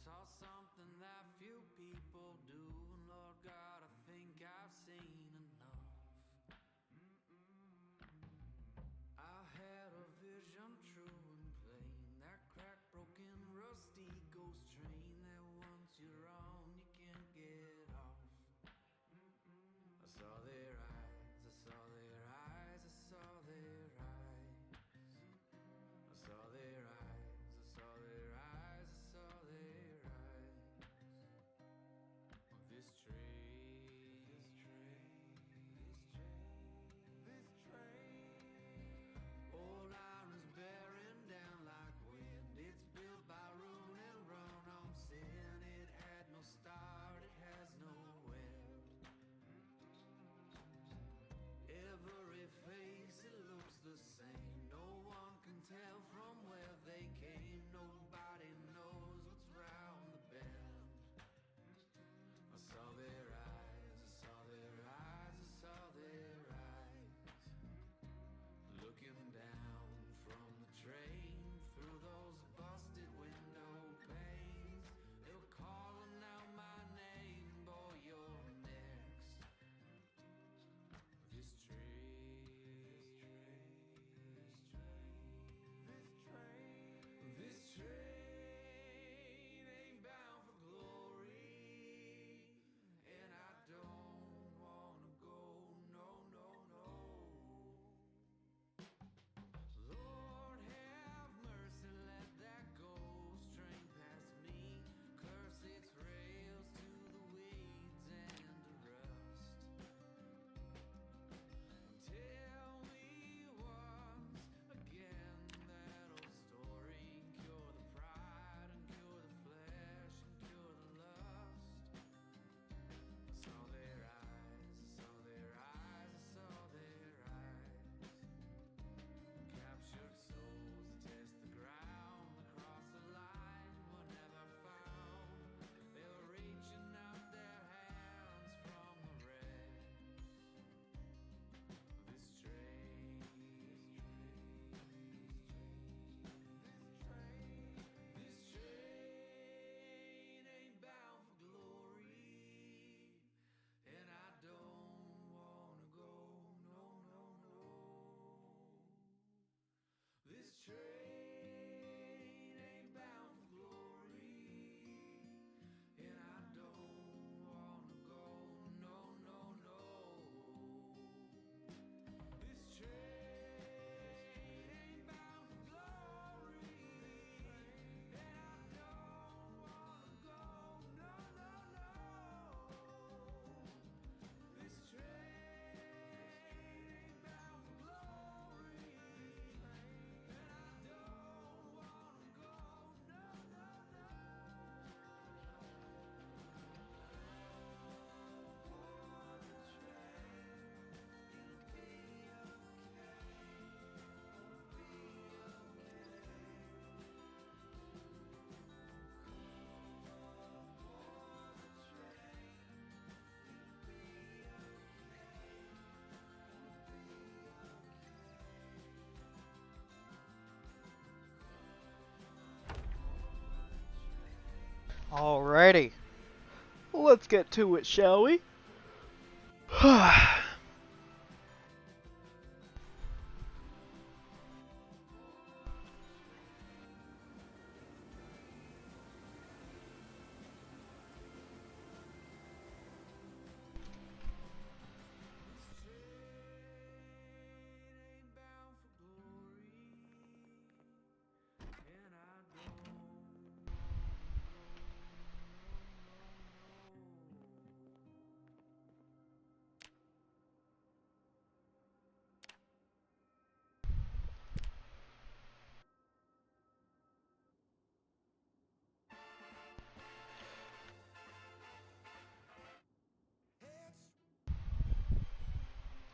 saw something that few people do, and Lord God, I think I've seen enough. I had a vision true and plain, that cracked, broken, rusty ghost train that once you're on, you can't get off. I saw their eyes, I saw their eyes, I saw their eyes. I saw their eyes, I saw their eyes, I saw their eyes. This train, this train, this train, this train. Old iron's bearing down like wind. It's built by ruin and run on sin. It had no start, it has no end. Every face, it looks the same. No one can tell from where they came. Nobody knows what's round the bend. I saw their eyes, I saw their eyes, I saw their eyes. Looking down from the train through those busted window panes. They were calling out my name, boy, you're next. This train, this train, this train, this train ain't bound for glory, and I don't wanna go, no, no, no. Lord have mercy, let that ghost train pass me. Curse its rails to the weeds and the rust. Tell me once again that old story. Cure the pride and cure the flesh and cure the lust. I saw their eyes, I saw their eyes, I saw their eyes. Captured souls to test the ground, across the line were never found. They were reaching out their hands from the wreck. This train, this train ain't bound for glory, and I don't wanna go, no, no, no. This train ain't bound for glory, and I don't wanna go, no, no, no. This train ain't bound for glory, and I don't wanna go, no, no, no. This train ain't bound for glory, and I don't wanna go, no, no, no. On the train, it'll be okay, it'll be okay. On the train, it'll be Alrighty, let's get to it, shall we? Ain't bound for glory, and I don't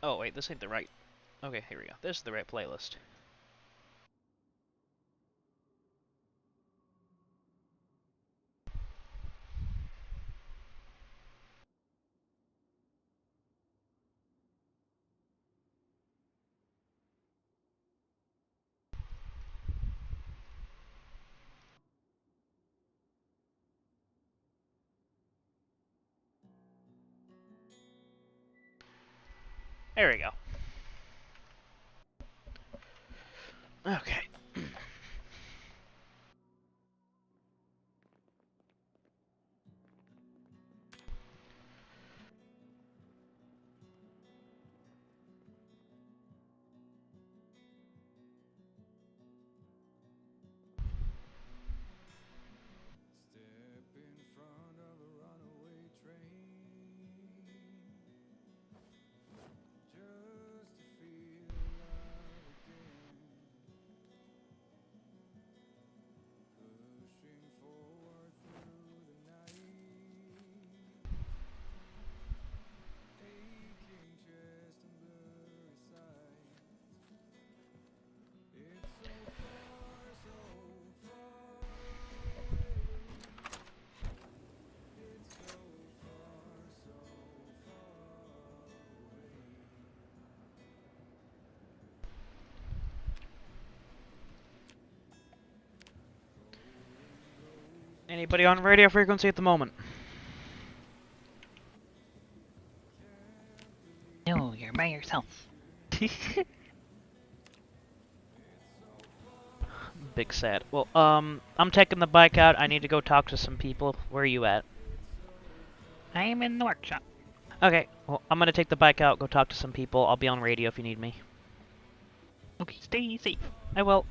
Oh wait, this ain't the right. Okay, here we go. This is the right playlist. There we go. Okay. Step in front of a runaway train, just to feel alive again. Pushing forward through the night, aching chest and blurry sight. It's so far, so far away. It's so far, so far away. Anybody on radio frequency at the moment? No, you're by yourself. Big sad. Well, I'm taking the bike out. I need to go talk to some people. Where are you at? I'm in the workshop. Okay, well, I'm gonna take the bike out, go talk to some people. I'll be on radio if you need me. Okay, stay safe. I will.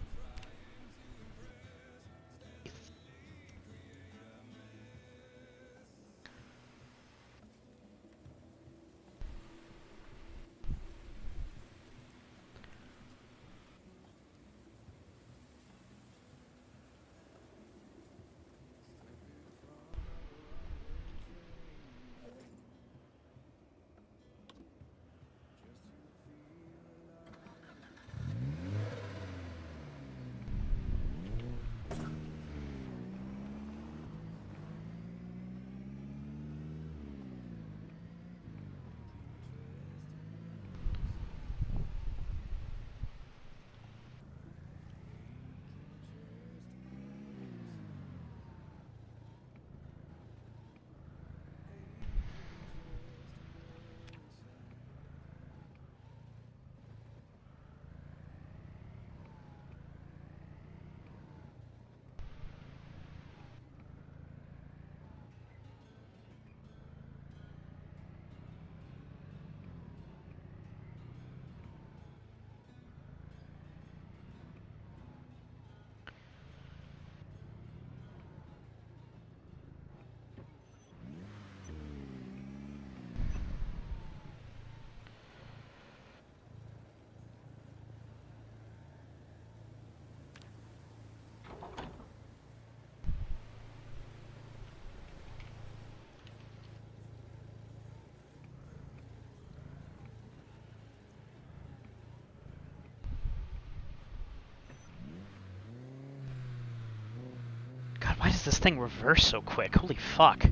God, why does this thing reverse so quick? Holy fuck.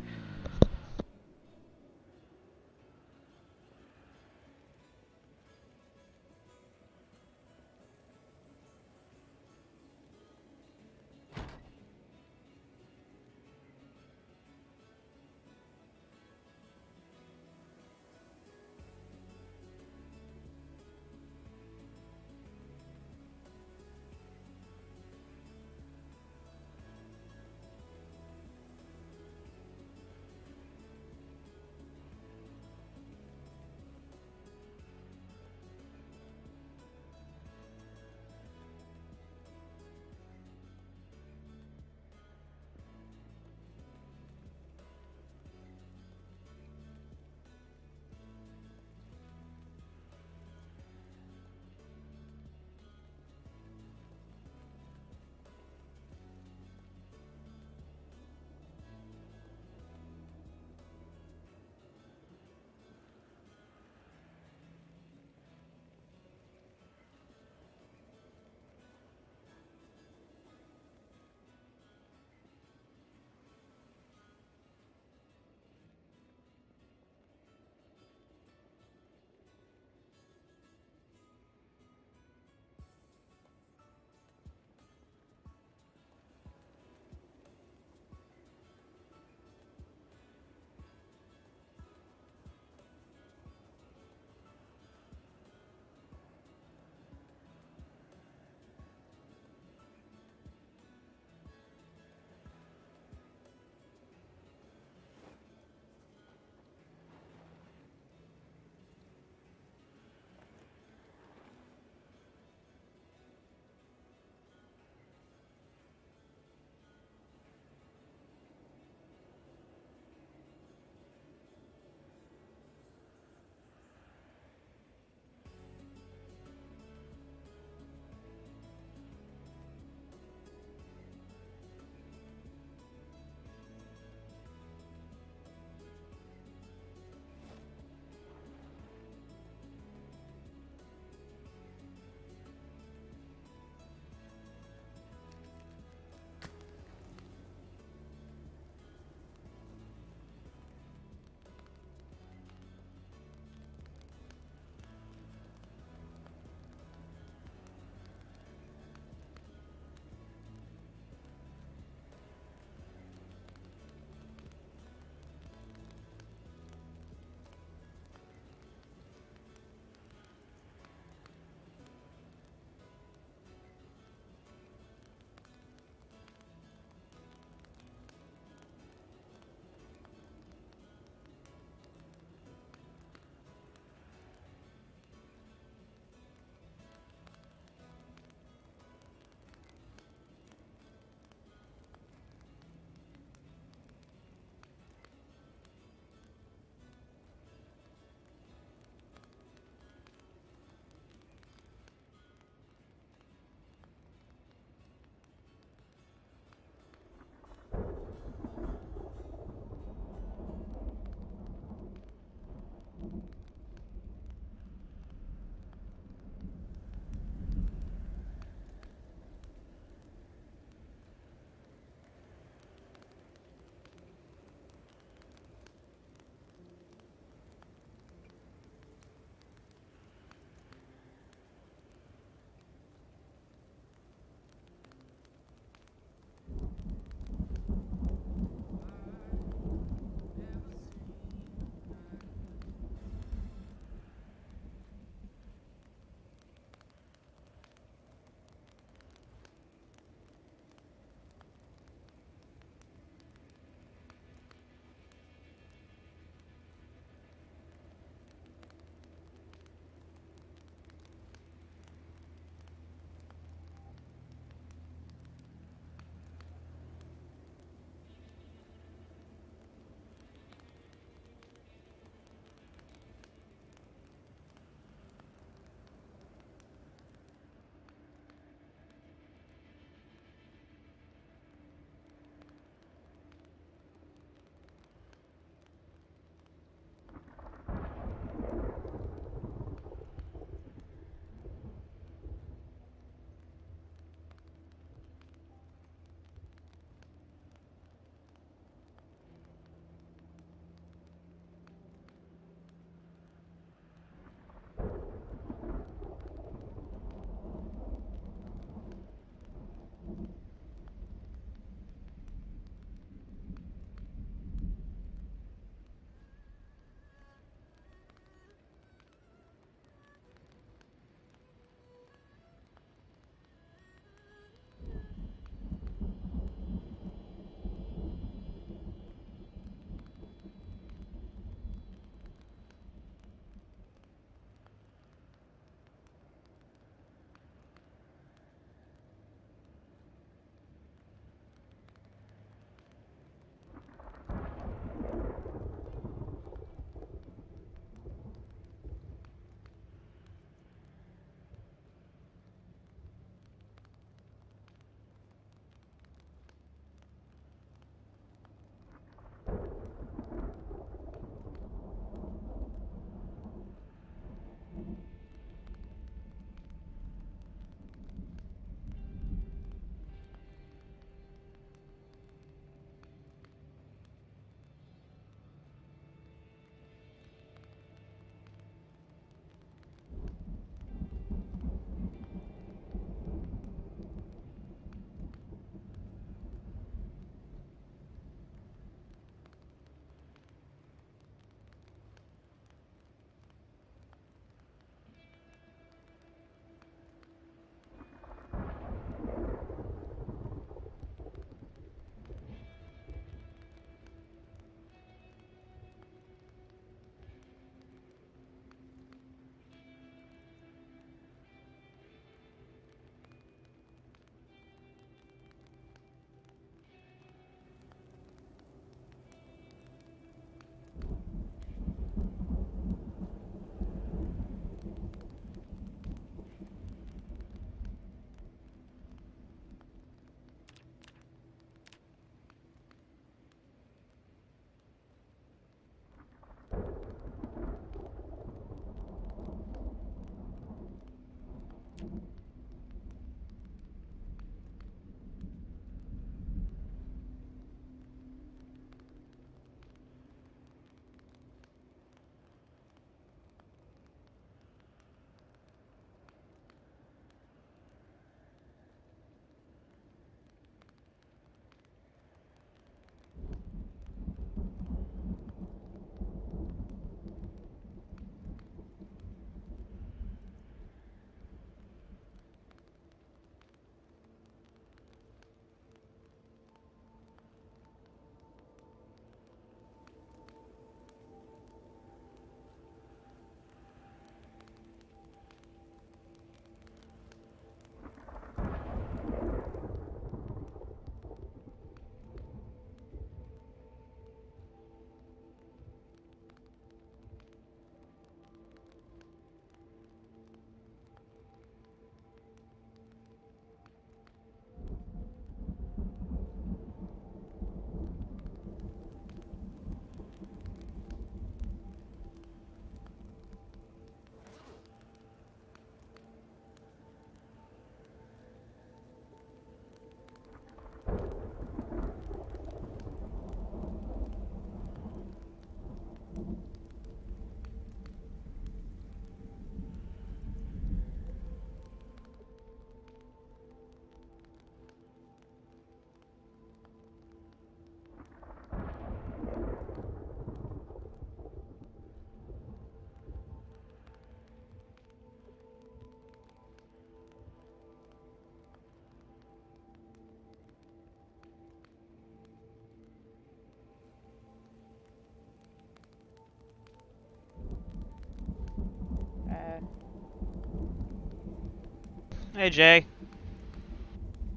Hey, Jay.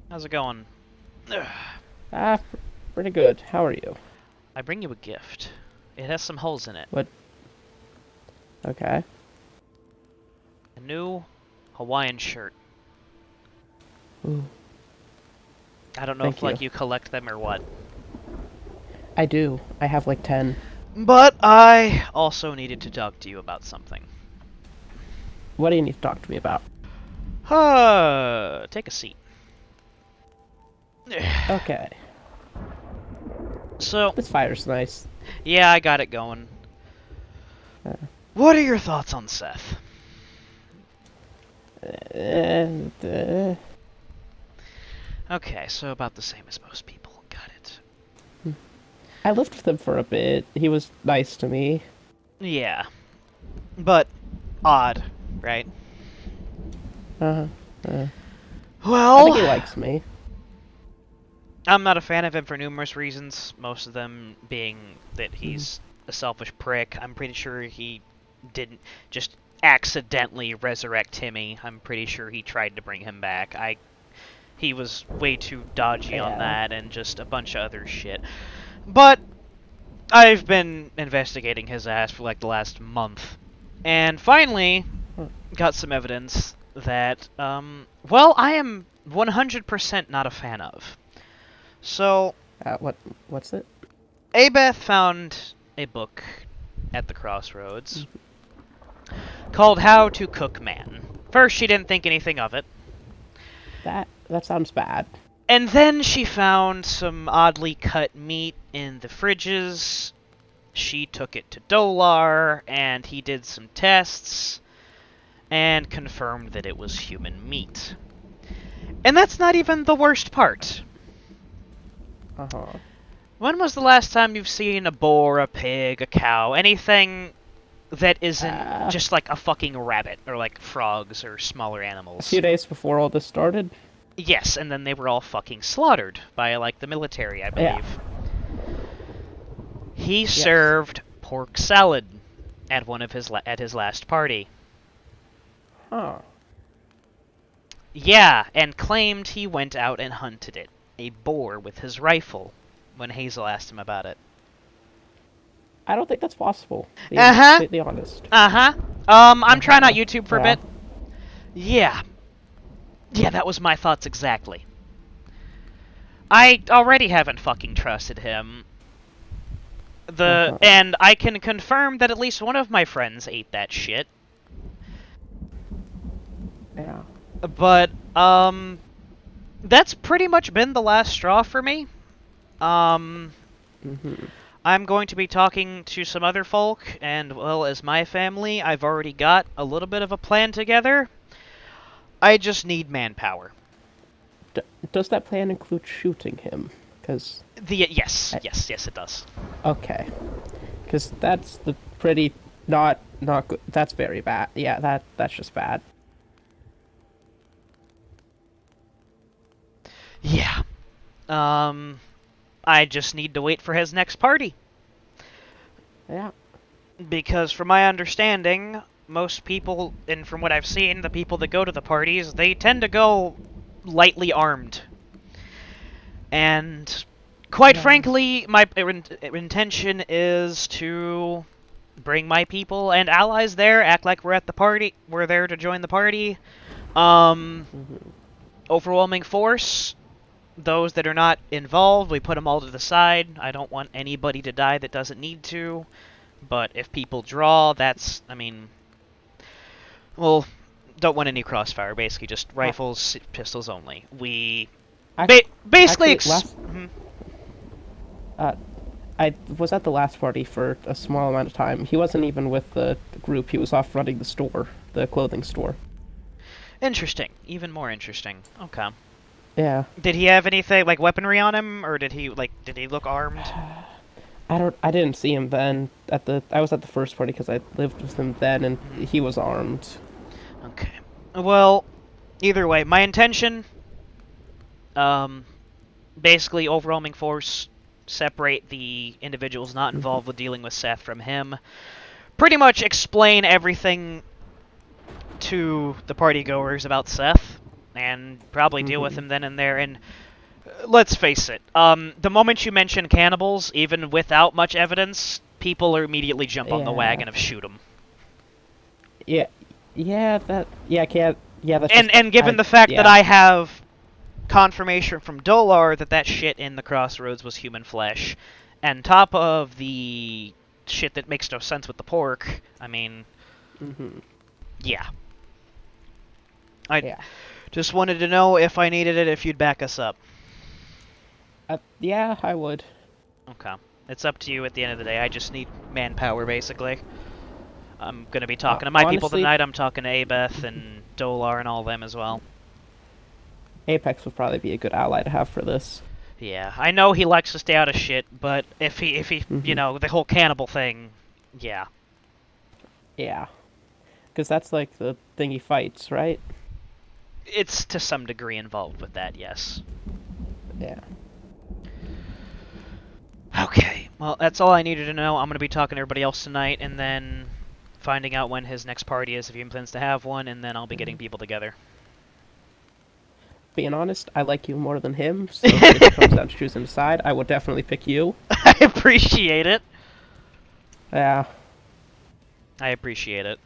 How's it going? Pretty good. How are you? I bring you a gift. It has some holes in it. What? Okay. A new Hawaiian shirt. Ooh. I don't know Thank if, like, you collect them or what. I do. I have like 10. But I also needed to talk to you about something. What do you need to talk to me about? Take a seat. Okay. So, This fire's nice. yeah, I got it going. What are your thoughts on Seth? Okay, so about the same as most people. Got it. I lived with him for a bit. He was nice to me. Yeah. But odd, right? I Well, think he likes me. I'm not a fan of him for numerous reasons, most of them being that he's a selfish prick. I'm pretty sure he didn't just accidentally resurrect Timmy. I'm pretty sure he tried to bring him back. He was way too dodgy on that and just a bunch of other shit. But I've been investigating his ass for like the last month, and finally got some evidence that, well, I am 100% not a fan of. So, What's it? Abeth found a book at the crossroads called How to Cook Man. First, she didn't think anything of it. That sounds bad. And then she found some oddly cut meat in the fridges. She took it to Dolar, and he did some tests, and confirmed that it was human meat. And that's not even the worst part. Uh-huh. When was the last time you've seen a boar, a pig, a cow, anything that isn't just like a fucking rabbit, or like frogs, or smaller animals? A few days before all this started? Yes, and then they were all fucking slaughtered by, like, the military, I believe. Yeah. He served pork salad at one of his at his last party. Huh. Yeah, and claimed he went out and hunted it, a boar, with his rifle, when Hazel asked him about it. I don't think that's possible. To be Uh-huh. completely honest. Uh-huh. I'm trying out YouTube for a Yeah. bit. Yeah. Yeah, that was my thoughts exactly. I already haven't fucking trusted him. And I can confirm that at least one of my friends ate that shit. Yeah. But, that's pretty much been the last straw for me. I'm going to be talking to some other folk, and, well, as my family, I've already got a little bit of a plan together. I just need manpower. Does that plan include shooting him? Because Yes, it does. okay, because that's the pretty not good. That's very bad. Yeah, that's just bad. Yeah. I just need to wait for his next party. Yeah. Because from my understanding, most people, and from what I've seen, the people that go to the parties, they tend to go lightly armed. And quite frankly, my intention is to bring my people and allies there, act like we're at the party, we're there to join the party. Overwhelming force. Those that are not involved, we put them all to the side. I don't want anybody to die that doesn't need to. But if people draw, that's, I mean, well, don't want any crossfire. Basically, just rifles, pistols only. We basically. I was at the last party for a small amount of time. He wasn't even with the group. He was off running the store, the clothing store. Interesting. Even more interesting. Okay. Yeah. Did he have anything like weaponry on him, or did he look armed? I didn't see him then. I was at the first party because I lived with him then, and he was armed. Okay. Well, either way, my intention, basically overwhelming force, separate the individuals not involved with dealing with Seth from him, pretty much explain everything to the party goers about Seth, and probably deal with him then and there. And let's face it, the moment you mention cannibals, even without much evidence, people are immediately jump on the wagon of shoot them. Yeah, can't. Yeah, that's And given the fact that I have confirmation from Dolar that shit in the crossroads was human flesh, and top of the shit that makes no sense with the pork, I mean, yeah. I just wanted to know if I needed it, if you'd back us up. Yeah, I would. Okay. It's up to you at the end of the day. I just need manpower, basically. I'm going to be talking to my people tonight. I'm talking to Abeth and Dolar and all them as well. Apex would probably be a good ally to have for this. Yeah, I know he likes to stay out of shit, but if he, you know, the whole cannibal thing, yeah. Yeah. Because that's like the thing he fights, right? It's to some degree involved with that, yes. Yeah. Okay, well, that's all I needed to know. I'm going to be talking to everybody else tonight, and then finding out when his next party is, if he plans to have one, and then I'll be getting people together. Being honest, I like you more than him, so if it comes down to choosing a side, I would definitely pick you. I appreciate it. Yeah. I appreciate it.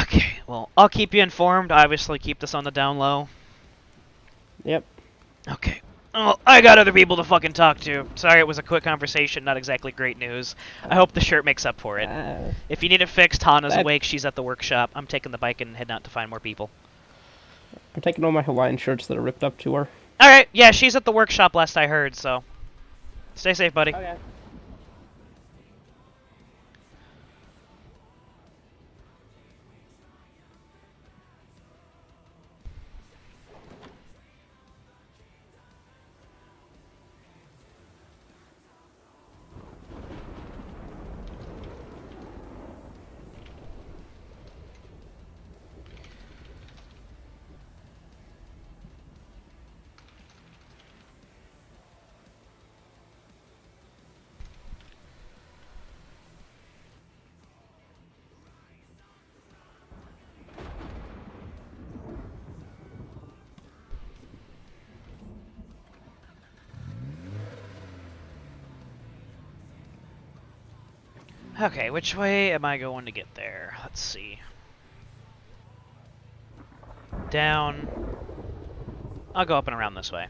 Okay, well, I'll keep you informed. Obviously, keep this on the down low. Yep. Okay. Well, I got other people to fucking talk to. Sorry it was a quick conversation, not exactly great news. I hope the shirt makes up for it. If you need it fixed, Hana's awake, she's at the workshop. I'm taking the bike and heading out to find more people. I'm taking all my Hawaiian shirts that are ripped up to her. Alright, yeah, she's at the workshop last I heard, so... Stay safe, buddy. Okay. Okay, which way am I going to get there? Let's see. Down. I'll go up and around this way.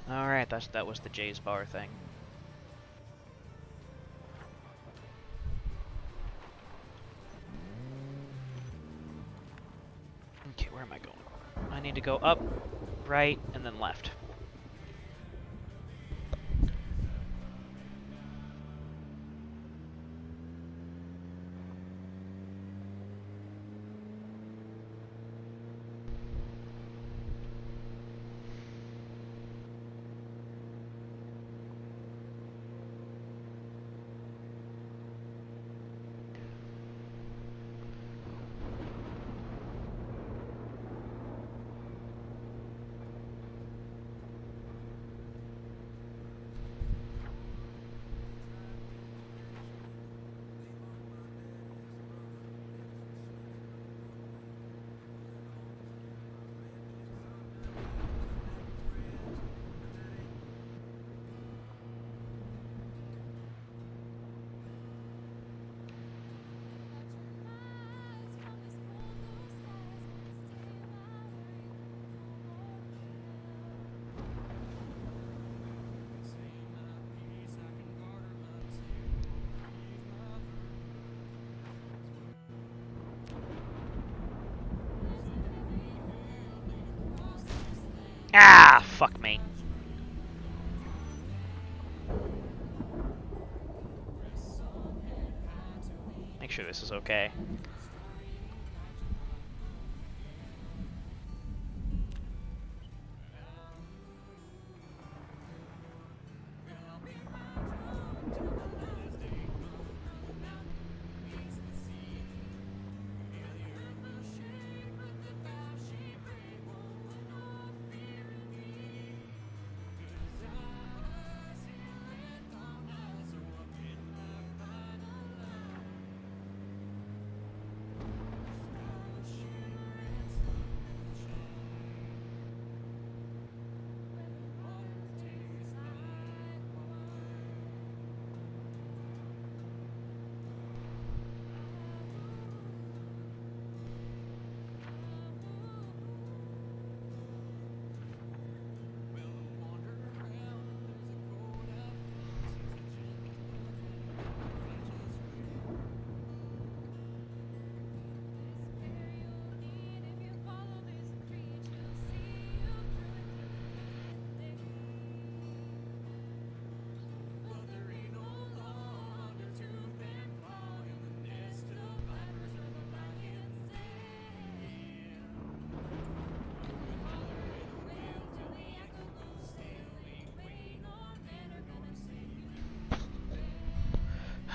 Alright, that was the Jay's bar thing. Okay, where am I going? I need to go up, right, and then left. Ah, fuck me. Make sure this is okay.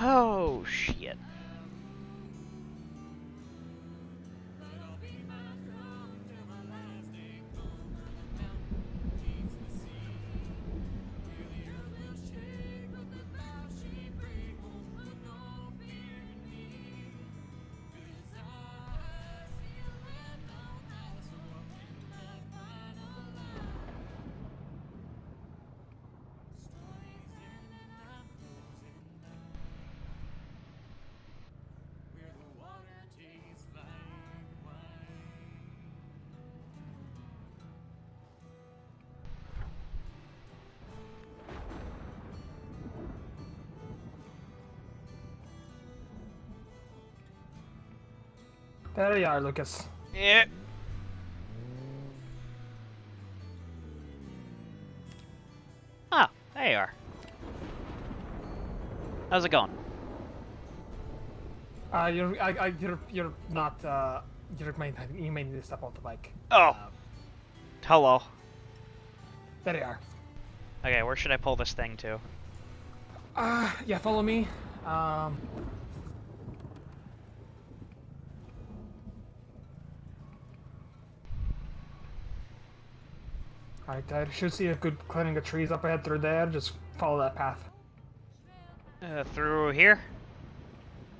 Oh, shit. There you are, Lucas. Yeah. Ah, there you are. How's it going? You're not. You may need to step off the bike. Oh. Hello. There you are. Okay, where should I pull this thing to? Yeah, follow me. Alright, I should see a good clearing of trees up ahead through there. Just follow that path. Through here?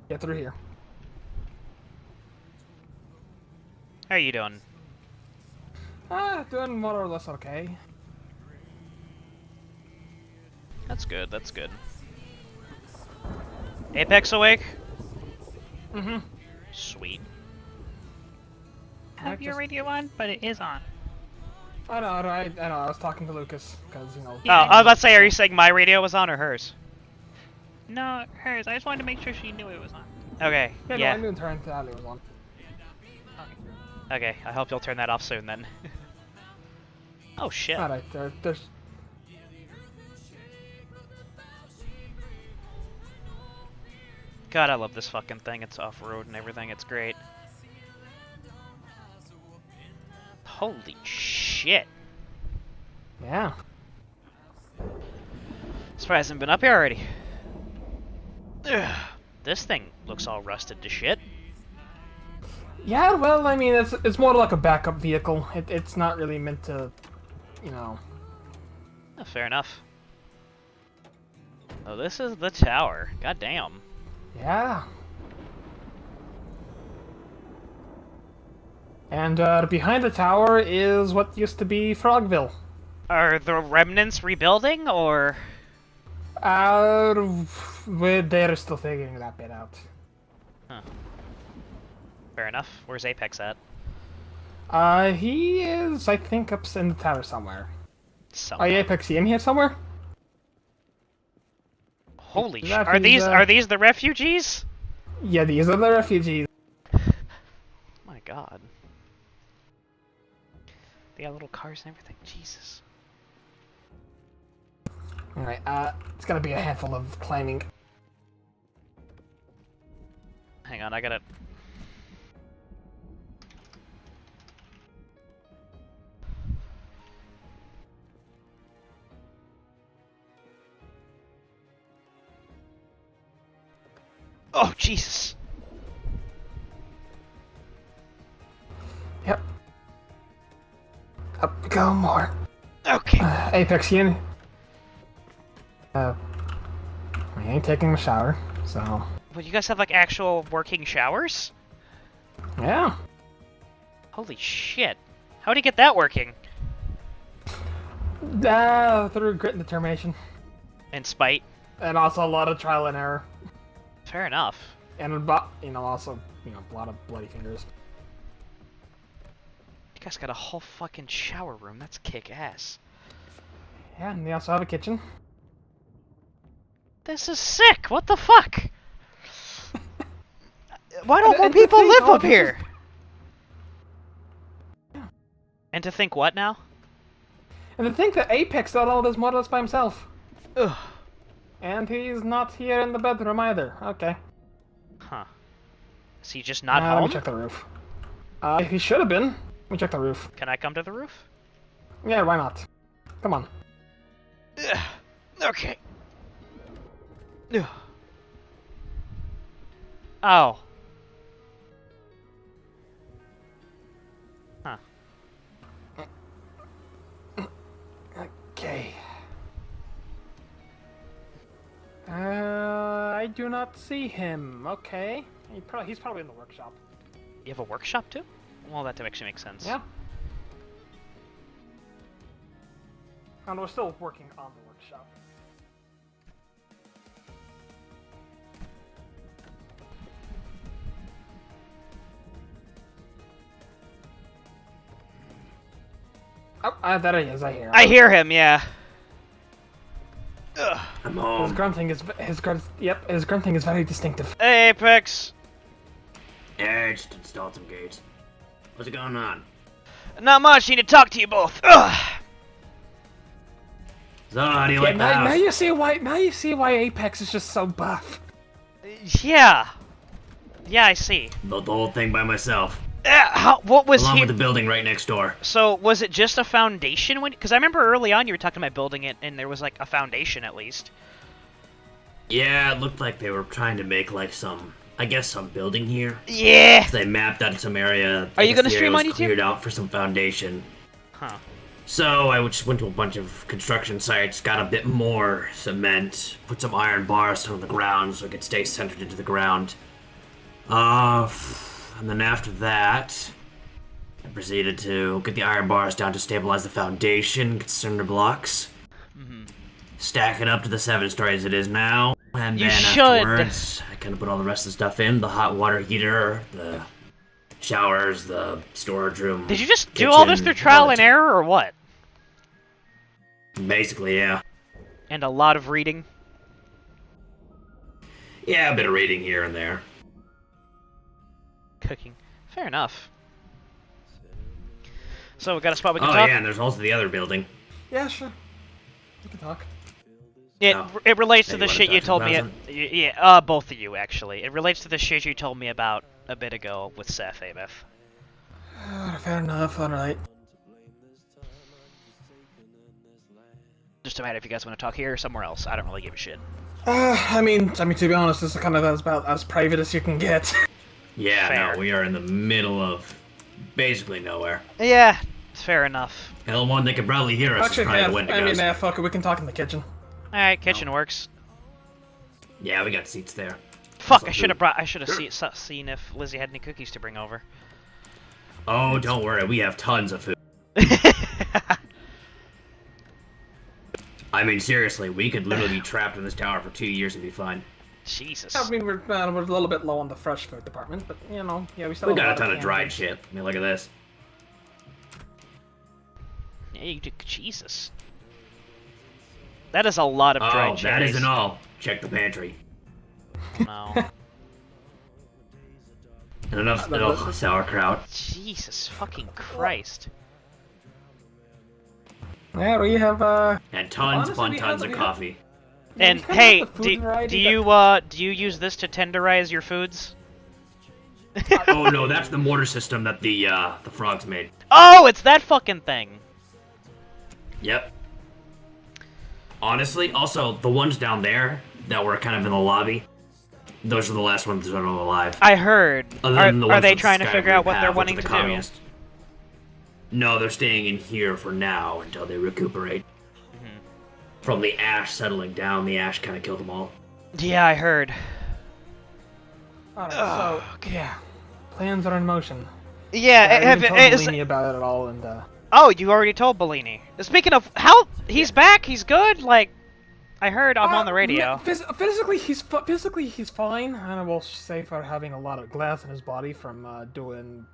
Yeah, through here. How are you doing? Doing more or less okay. That's good, that's good. Apex awake? Mm-hmm. Sweet. I have your radio on, but it is on. I know, I know. I was talking to Lucas because Oh, I was about to say, are you saying my radio was on or hers? No, hers. I just wanted to make sure she knew it was on. Okay, Yeah, yeah. no, I knew turn that it was on. Okay, I hope you'll turn that off soon then. Oh shit. Alright, there's. God, I love this fucking thing. It's off-road and everything. It's great. Holy shit. Yeah. Surprised I haven't been up here already. Ugh. This thing looks all rusted to shit. Yeah, well, I mean, it's more like a backup vehicle. It's not really meant to, you know. Oh, fair enough. Oh, this is the tower. God damn. Yeah. And behind the tower is what used to be Frogville. Are the remnants rebuilding, or...? They're still figuring that bit out. Huh. Fair enough. Where's Apex at? He is, I think, up in the tower somewhere. Somewhere. Are Apex in here somewhere? Holy shit. That Are is, these the refugees? Yeah, these are the refugees. My god. They got little cars and everything. Jesus. Alright, it's gonna be a handful of climbing. Hang on, I gotta... Oh, Jesus! Yep. Up we go more. Okay. Apex in. I ain't taking a shower, so. Well, you guys have, like, actual working showers? Yeah. Holy shit. How'd he get that working? Through grit and determination. And spite? And also a lot of trial and error. Fair enough. And, also, a lot of bloody fingers. You guys got a whole fucking shower room. That's kick-ass. Yeah, and they also have a kitchen. This is sick! What the fuck? Why don't more people live up here? And to think what now? And to think that Apex got all those models by himself. Ugh. And he's not here in the bedroom either. Okay. Huh. Is he just not Let home? me check the roof. He should have been. Let me check the roof. Can I come to the roof? Yeah, why not? Come on. Ugh. Okay. Ugh. Oh. Huh. Okay. I do not see him. Okay. He's probably in the workshop. You have a workshop too? Well, that actually makes sense. Yeah. And we're still working on the workshop. Oh, there he is. I hear him. I hear him, yeah. Ugh. I'm home. His grunting is very distinctive. Hey, Apex! Yeah, I just installed some gates. What's going on? Not much, need to talk to you both. Ugh. So, how do you like the house? Now you see why Apex is just so buff. Yeah. Yeah, I see. Built the whole thing by myself. What was Along he... with the building right next door. So, was it just a foundation? Because I remember early on you were talking about building it, and there was, like, a foundation at least. Yeah, it looked like they were trying to make, like, some building here. Yeah! So they mapped out some area. Are you going gonna to stream on YouTube? Cleared out for some foundation. Huh. So I just went to a bunch of construction sites, got a bit more cement, put some iron bars on the ground so it could stay centered into the ground. And then after that, I proceeded to get the iron bars down to stabilize the foundation, get cinder blocks, stack it up to the 7 stories it is now, and You then should. afterwards, I kind of put all the rest of the stuff in, the hot water heater, the showers, the storage room. Did you just do all this through trial and error, or what? Basically, yeah. And a lot of reading? Yeah, a bit of reading here and there. Cooking. Fair enough. So we got a spot we can Oh talk? yeah, and there's also the other building. Yeah, sure. We can talk. It relates to You the wanna shit you talk told me. about Yeah, both of you actually. It relates to the shit you told me about a bit ago with Seth, Abeth. Fair enough. All right. Just a matter if you guys want to talk here or somewhere else. I don't really give a shit. I mean, to be honest, this is kind of about as private as you can get. Yeah, Fair. no, we are in the middle of basically nowhere. Yeah, it's fair enough. Hell, one they could probably hear us Actually, is probably yeah, the Wendigos. I mean, fuck it, we can talk in the kitchen. Alright, kitchen works. Yeah, we got seats there. Fuck, Also I should have seen if Lizzie had any cookies to bring over. Oh, don't worry, we have tons of food. I mean, seriously, we could literally be trapped in this tower for 2 years and be fine. Jesus. I mean, we're a little bit low on the fresh food department, but you know, yeah, we still. We have got a lot ton of canned dried goods. shit. I mean, look at this. Yeah, you did. Jesus. That is a lot of dried Oh, that cherries. isn't all. Check the pantry. No. And enough sauerkraut. Jesus fucking Christ. Yeah, we have And tons Honestly, upon we tons have- of we have- coffee. And we kinda hey, have the food variety do you use this to tenderize your foods? Oh no, that's the mortar system that the frogs made. Oh, it's that fucking thing. Yep. Honestly, also, the ones down there that were kind of in the lobby, those are the last ones that are alive. I heard. Other than the Are ones they from trying to Sky figure out Blue what they're Path, which wanting are to the do? communists. No, they're staying in here for now until they recuperate. From the ash settling down, the ash kind of killed them all. Yeah, I heard. Alright, so yeah, plans are in motion. Yeah, I have, didn't tell is, Bellini about it at all, and oh, you already told Bellini. Speaking of, how he's back, he's good. Like, I heard I'm on the radio. Physically, he's fine, and I will say for having a lot of glass in his body from doing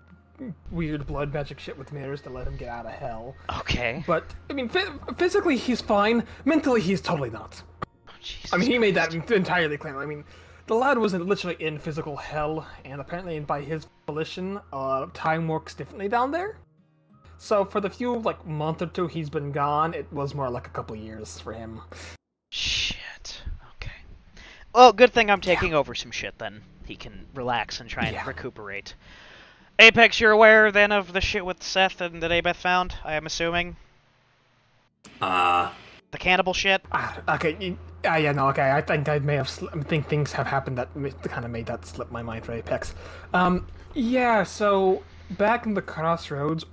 weird blood magic shit with mirrors to let him get out of hell. Okay. But I mean, physically he's fine. Mentally, he's totally not. Oh, Jesus I mean, he made that Christ. entirely clear. I mean, the lad was literally in physical hell, and apparently by his volition, time works differently down there. So for the few, like, month or two he's been gone, it was more like a couple years for him. Shit. Okay. Well, good thing I'm taking over some shit then. He can relax and try and recuperate. Apex, you're aware then of the shit with Seth and that Abeth found, I am assuming? The cannibal shit? Okay, yeah, no, okay, I think I may have, I think things have happened that kind of made that slip my mind for Apex. Yeah, so, back in the Crossroads,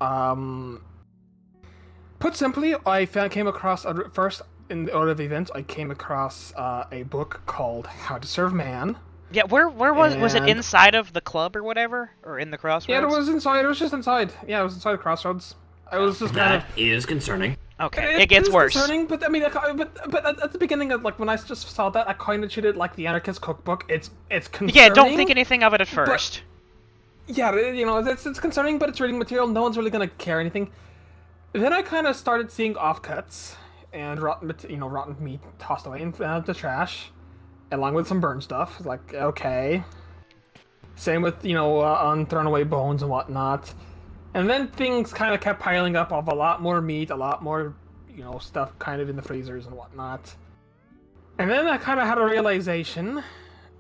put simply, I came across, first, in the order of events, I came across a book called How to Serve Man. Yeah, where was it And- inside of the club or whatever? Or in the Crossroads? Yeah, it was inside, it was just inside. Yeah, it was inside Crossroads. I was just kind of... That is concerning. Okay, it gets worse. Concerning, but I mean, but at the beginning of, like, when I just saw that, I kind of treated it like the Anarchist Cookbook. It's concerning. Yeah, don't think anything of it at first. Yeah, you know, it's concerning, but it's reading material. No one's really gonna care anything. Then I kind of started seeing offcuts and rotten meat tossed away in the trash, along with some burned stuff. Like, okay. Same with unthrown away bones and whatnot. And then things kind of kept piling up of a lot more meat, a lot more, stuff kind of in the freezers and whatnot. And then I kind of had a realization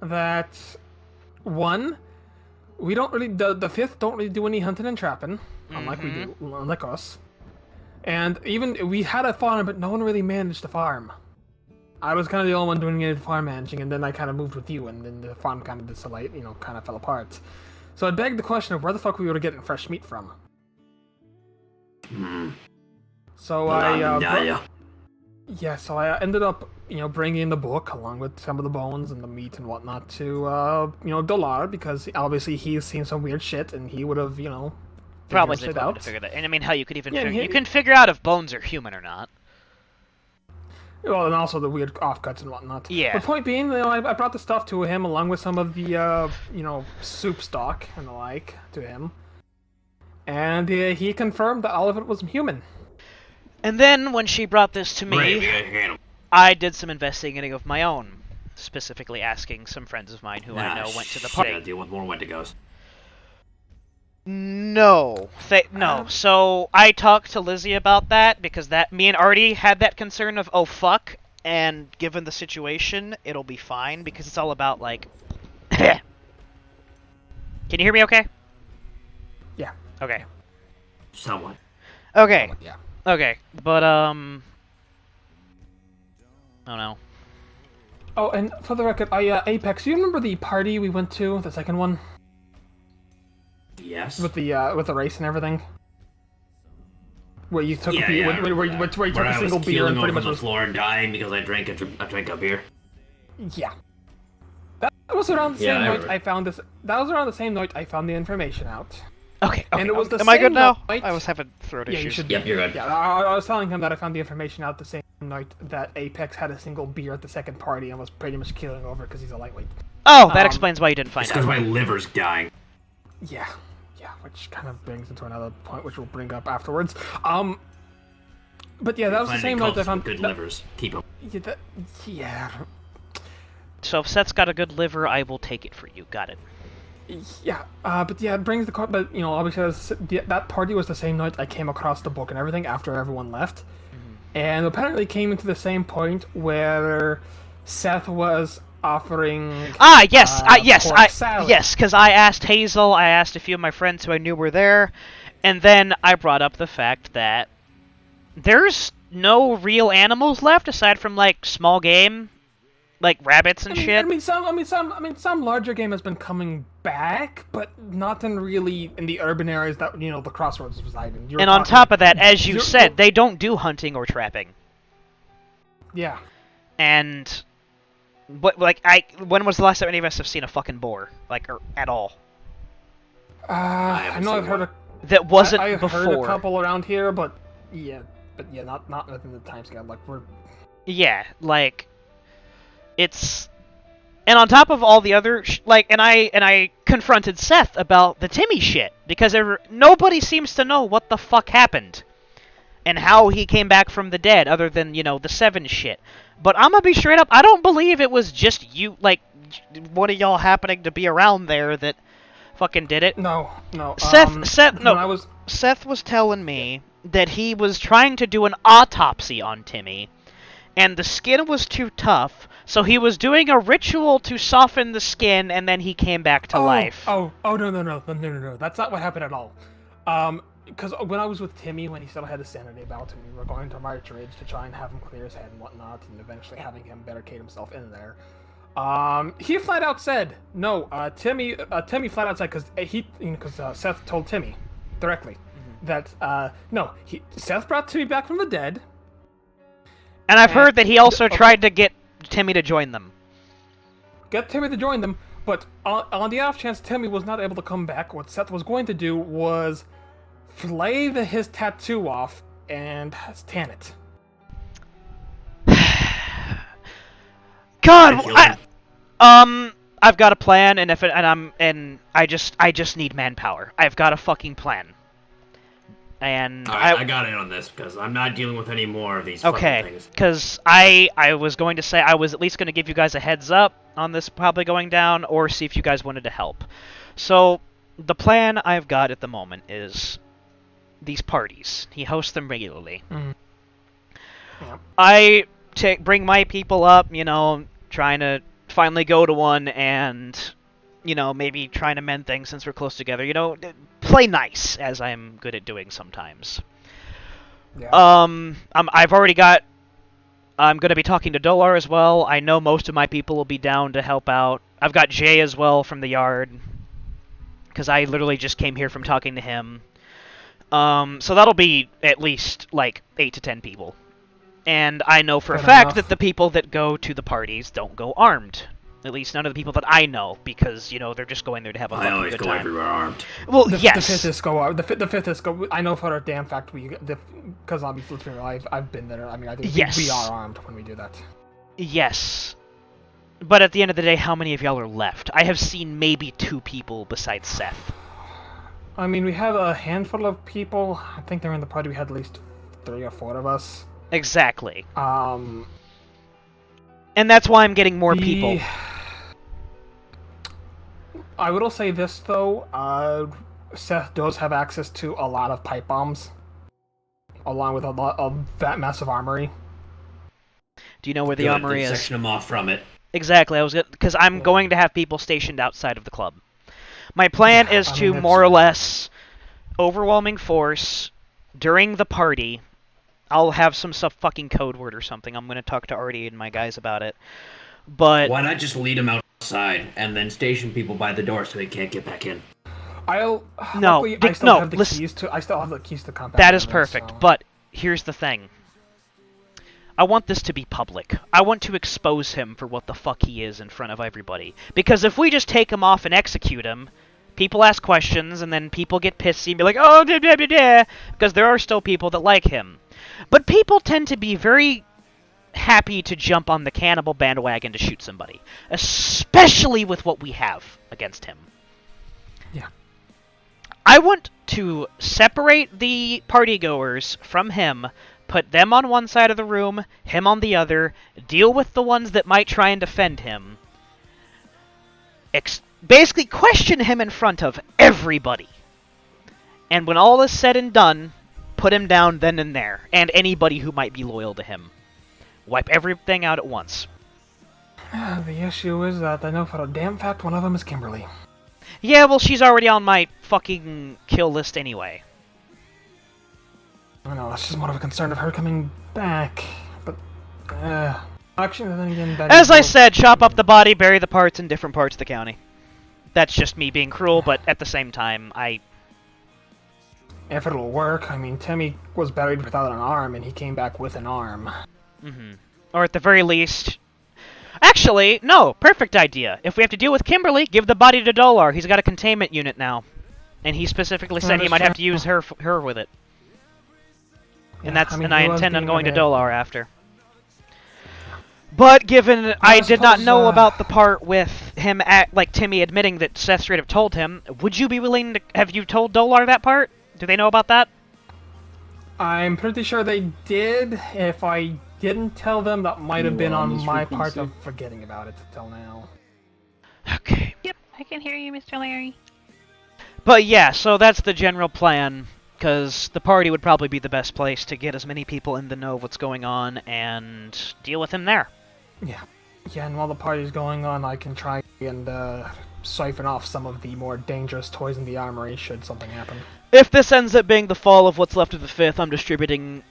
that, one, we don't really, the fifth don't really do any hunting and trapping, unlike us. And even, we had a farm, but no one really managed the farm. I was kind of the only one doing any farm managing, and then I kind of moved with you, and then the farm kind of kind of fell apart. So it begged the question of where the fuck we were getting fresh meat from. So so I ended up, bringing in the book along with some of the bones and the meat and whatnot to, Dolar, because obviously he's seen some weird shit and he would have, Probably figured to shit out. figure that. And I mean, hell, you could even Yeah, you can figure out if bones are human or not. Well, and also the weird offcuts and whatnot. Yeah. The point being, I brought the stuff to him along with some of the, soup stock and the like to him. And he confirmed that all of it was human. And then, when she brought this to Great, we me, gotta handle. I did some investigating of my own, specifically asking some friends of mine who I know went to the party. Gotta deal with more Wendigos. No. No. So, I talked to Lizzie about that, because me and Artie had that concern of, oh fuck, and given the situation, it'll be fine, because it's all about, like... Can you hear me okay? Yeah. Okay. Somewhat. Okay. Yeah. Okay. But, oh no. Oh, and for the record, Apex, do you remember the party we went to, the second one? Yes. With the race and everything? Where you took Yeah, a beer, yeah, where you took a single beer and pretty much on the was... floor and dying because I drank a beer. Yeah. That was around the Yeah, same I night remember. I found this... That was around the same night I found the information out. Okay, And it was the am I good same now? night- I was having throat Yeah, issues. you should. Yep, you're good. Yeah, I was telling him that I found the information out the same night that Apex had a single beer at the second party and was pretty much keeling over because he's a lightweight. Oh, that explains why you didn't find It's because out. my liver's dying. Yeah, which kind of brings into another point which we'll bring up afterwards. But yeah, that was the same night I found good livers. Keep them. Yeah, So if Seth's got a good liver, I will take it for you. Got it. yeah, but yeah, it brings the but you know, obviously that party was the same night I came across the book and everything after everyone left, and apparently came into the same point where Seth was offering. Yes, pork salad. yes, because I asked Hazel, I asked a few of my friends who I knew were there, and then I brought up the fact that there's no real animals left aside from like small game, like rabbits and shit. Some larger game has been coming back, but not really in the urban areas that the crossroads reside in. And on top of that, as you said, they don't do hunting or trapping. Yeah. And when was the last time any of us have seen a fucking boar, or at all? I know I've heard that wasn't I've before. heard a couple around here, but not within the time scale. It's, and on top of all the other and I confronted Seth about the Timmy shit because nobody seems to know what the fuck happened and how he came back from the dead, other than the Seven shit. But I'm gonna be straight up, I don't believe it was just you, one of y'all happening to be around there that fucking did it. No. Seth was telling me that he was trying to do an autopsy on Timmy, and the skin was too tough, so he was doing a ritual to soften the skin, and then he came back to life. No. That's not what happened at all. Because when I was with Timmy, when he still had his sanity about him, we were going to March Ridge to try and have him clear his head and whatnot, and eventually having him barricade himself in there. He flat out said no. Timmy flat out said because Seth told Timmy directly that no. Seth brought Timmy back from the dead. And I've heard that he also tried to get Timmy to join them. But on the off chance Timmy was not able to come back, what Seth was going to do was flay his tattoo off and tan it. God, I've got a plan, and I just need manpower. I've got a fucking plan. And I got in on this because I'm not dealing with any more of these fucking things. Because I was going to say I was at least going to give you guys a heads up on this probably going down, or see if you guys wanted to help. So the plan I've got at the moment is these parties. He hosts them regularly. Mm-hmm. Yeah. I bring my people up, trying to finally go to one and, maybe trying to mend things since we're close together. Play nice, as I'm good at doing sometimes. Yeah. I'm going to be talking to Dolar as well. I know most of my people will be down to help out. I've got Jay as well from the yard, because I literally just came here from talking to him. So that'll be at least, 8 to 10 people. And I know for a fact that the people that go to the parties don't go armed. At least none of the people that I know, because, they're just going there to have a fucking good time. I always go everywhere armed. Well, The yes. fittest go armed. The fittest go. I know for a damn fact because obviously, let's be real, I've been there. I think Yes. we are armed when we do that. Yes. But at the end of the day, how many of y'all are left? I have seen maybe 2 people besides Seth. I mean, we have a handful of people. I think they're in the party. We had at least 3 or 4 of us. Exactly. Um, And that's why I'm getting more people. I will say this, though. Seth does have access to a lot of pipe bombs. Along with a lot of that massive armory. Do you know where the Good, armory then is? section them off from it. Exactly. Because I'm going to have people stationed outside of the club. My plan is to more or less overwhelming force during the party. I'll have some fucking code word or something. I'm going to talk to Artie and my guys about it. But why not just lead them outside and then station people by the door so they can't get back in? I still have the keys to combat. That is perfect. So. But here's the thing. I want this to be public. I want to expose him for what the fuck he is in front of everybody. Because if we just take him off and execute him, people ask questions, and then people get pissy and be like, oh, da da da da, because there are still people that like him. But people tend to be very happy to jump on the cannibal bandwagon to shoot somebody. Especially with what we have against him. Yeah. I want to separate the partygoers from him, put them on one side of the room, him on the other, deal with the ones that might try and defend him. Basically question him in front of everybody. And when all is said and done, put him down then and there, and anybody who might be loyal to him. Wipe everything out at once. The issue is that I know for a damn fact one of them is Kimberly. Yeah, well, she's already on my fucking kill list anyway. I know, it's just more of a concern of her coming back. But, actually, then again... As I said, chop up the body, bury the parts in different parts of the county. That's just me being cruel, but at the same time, If it'll work, I mean, Timmy was buried without an arm, and he came back with an arm. Mm-hmm. Or at the very least... Actually, no, perfect idea. If we have to deal with Kimberly, give the body to Dolar. He's got a containment unit now. And he specifically said he might have to use her with it. Yeah, And I mean, I intend on going to Dolar after. But given I did not know about the part with him, like Timmy admitting that Seth straight have told him, would you be willing to... Have you told Dolar that part? Do they know about that? I'm pretty sure they did. If I didn't tell them, that might have been on my part of forgetting about it till now. Okay. Yep, I can hear you, Mr. Larry. But yeah, so that's the general plan, because the party would probably be the best place to get as many people in the know of what's going on and deal with him there. Yeah. Yeah, and while the party's going on, I can try and siphon off some of the more dangerous toys in the armory should something happen. If this ends up being the fall of what's left of the 5th, I'm distributing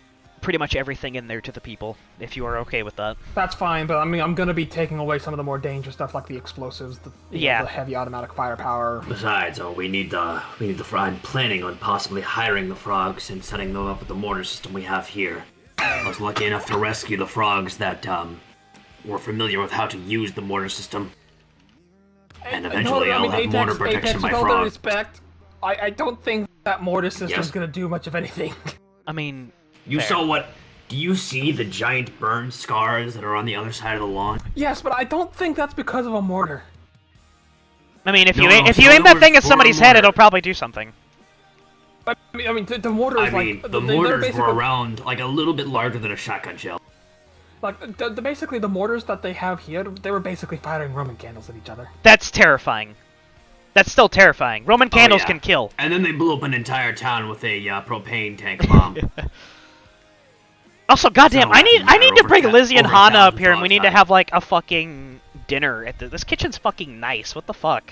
pretty much everything in there to the people, if you are okay with that. That's fine, but I mean, I'm going to be taking away some of the more dangerous stuff like the explosives, the heavy automatic firepower. Besides, we need the frog. I'm planning on possibly hiring the frogs and setting them up with the mortar system we have here. I was lucky enough to rescue the frogs that were familiar with how to use the mortar system. And eventually I'll have mortar protection by frog. Respect, I don't think that mortar system's going to do much of anything. I mean... You saw what... Do you see the giant burn scars that are on the other side of the lawn? Yes, but I don't think that's because of a mortar. I mean, if you aim that thing at somebody's head, it'll probably do something. I mean, the mortar is the mortars were around, like, a little bit larger than a shotgun shell. Like, basically, the mortars that they have here, they were basically firing Roman candles at each other. That's terrifying. That's still terrifying. Roman candles can kill. And then they blew up an entire town with a propane tank bomb. Also, goddamn, I need to bring Lizzie and Hana up here, and we need to have, like, a fucking dinner at this kitchen's fucking nice. What the fuck?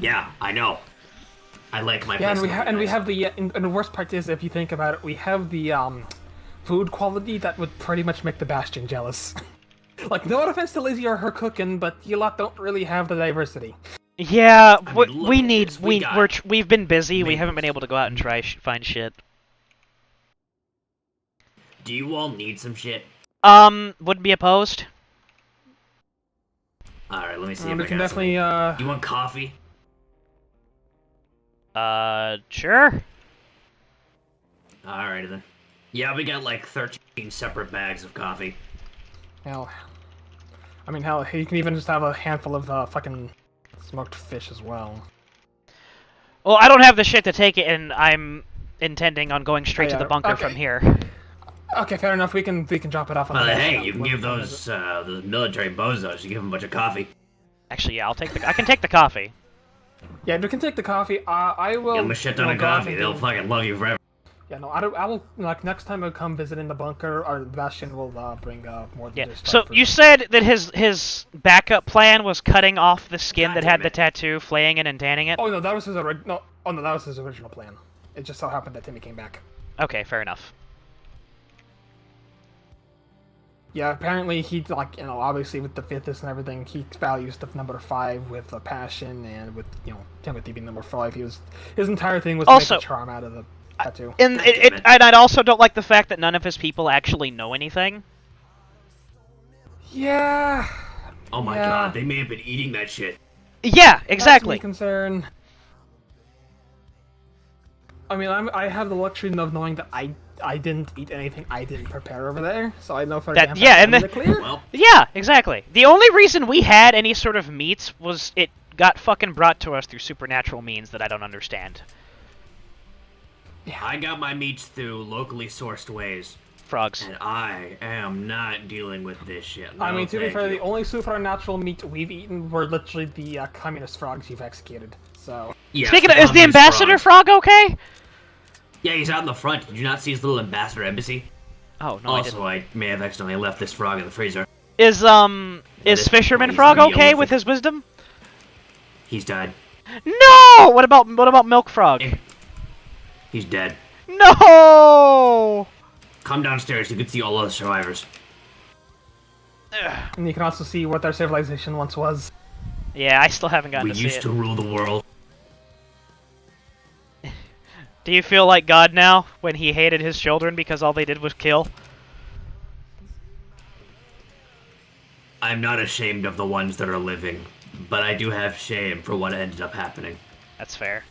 Yeah, I know. I like my place. Yeah, and we have the and the worst part is, if you think about it, we have the food quality that would pretty much make the Bastion jealous. Like, no offense to Lizzie or her cooking, but you lot don't really have the diversity. Yeah, we've been busy. We haven't been able to go out and try find shit. Do you all need some shit? Wouldn't be opposed. Alright, let me see if we I can got definitely, You want coffee? Sure. Alrighty then. Yeah, we got like 13 separate bags of coffee. Hell, you can even just have a handful of fucking smoked fish as well. Well, I don't have the shit to take it, and I'm intending on going straight to the bunker from here. Okay, fair enough. We can drop it off on Well, the hey, you can give those the military bozos. You give them a bunch of coffee. Actually, yeah, I can take the coffee. Yeah, we can take the coffee. I will. Give them a shit ton of coffee. They'll fucking love you forever. Yeah, no, I will. Like next time I come visit in the bunker, or Bastion will bring more than Yeah. just. So you said that his backup plan was cutting off the skin that had the tattoo, flaying it and tanning it. Oh no, that was his original. Oh no, that was his original plan. It just so happened that Timmy came back. Okay, fair enough. Yeah, apparently he obviously with the fifth and everything, he values the number 5 with a passion, and with Timothy being number 5, his entire thing was to Also, make a charm out of the tattoo. And I also don't like the fact that none of his people actually know anything. Yeah. Oh my god, they may have been eating that shit. Yeah, exactly. That's my concern. I mean, I have the luxury of knowing that I didn't eat anything I didn't prepare over there, so I know for that. Yeah, and the clear. Well, yeah, exactly. The only reason we had any sort of meats was it got fucking brought to us through supernatural means that I don't understand. Yeah. I got my meats through locally sourced ways. Frogs. And I am not dealing with this shit. I mean, to be fair, you. the only supernatural meat we've eaten were literally the communist frogs you've executed. So. Yes, Speaking of, is the communist ambassador frogs. frog okay? Yeah, he's out in the front. Did you not see his little ambassador embassy? Oh no, Also, I may have accidentally left this frog in the freezer. Is Fisherman he's Frog gonna be okay over with for- his wisdom? He's died. No! What about Milk Frog? He's dead. No! Come downstairs. You can see all of the survivors. And you can also see what their civilization once was. Yeah, I still haven't gotten We to see used it. to rule the world. Do you feel like God now, when he hated his children because all they did was kill? I'm not ashamed of the ones that are living, but I do have shame for what ended up happening. That's fair.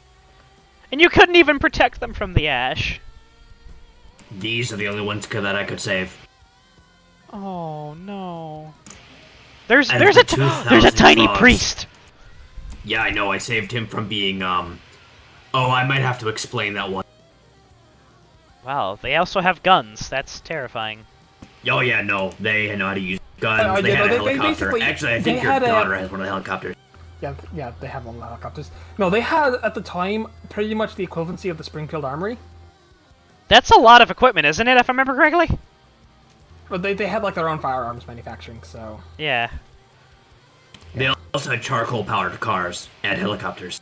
And you couldn't even protect them from the ash. These are the only ones that I could save. Oh no. There's And a the there's a 2,000 tiny frogs. priest. Yeah, I know. I saved him from being Oh, I might have to explain that one. Wow, they also have guns. That's terrifying. Oh yeah, no, they know how to use guns. Oh, they yeah, had no, a they helicopter. basically- Actually, I they think your had a- daughter has one of the helicopters. Yeah, they have one of the helicopters. No, they had at the time pretty much the equivalency of the Springfield Armory. That's a lot of equipment, isn't it, if I remember correctly? But they had like their own firearms manufacturing, so. Yeah. They also had charcoal-powered cars and helicopters.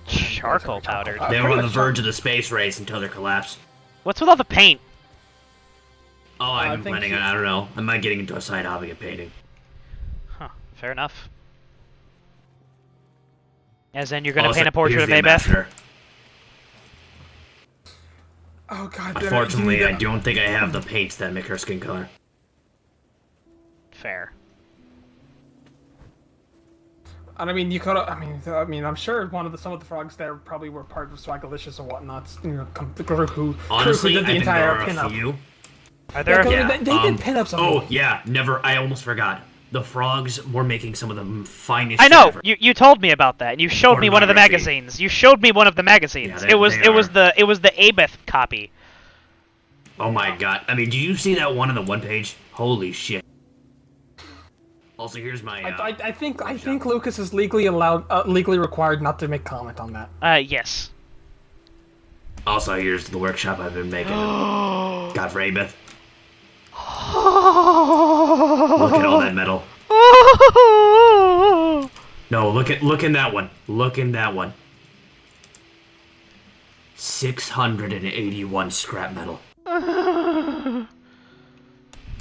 Charcoal powdered. They were pretty on the much verge of the space race until their collapse. What's with all the paint? Oh, I I've been think planning on, I don't know, I might getting into a side hobby of painting. Huh, fair enough. As in, you're gonna Also, paint a portrait here's of the Maybeth? ambassador. Oh god. Unfortunately, I don't think I have the paints that make her skin color. Fair. And I mean, you could. I mean, I'm sure some of the frogs there probably were part of Swagalicious and whatnot. The crew who Honestly, did the I think there entire are a pinup. few. Are there? Yeah, they did pinups of Oh, them. yeah, never, I almost forgot. The frogs were making some of the finest I know. ever. You told me about that, and you showed me one of the Pornography. magazines. You showed me one of the magazines. Yeah, it was they it was are. the Abeth copy. Oh my god. I mean, did you see that one on the one page? Holy shit. Also, here's my, I think Lucas is legally required not to make comment on that. Yes. Also, here's the workshop I've been making. God, for Abeth. Look at all that metal. No, look in that one. Look in that one. 681 scrap metal.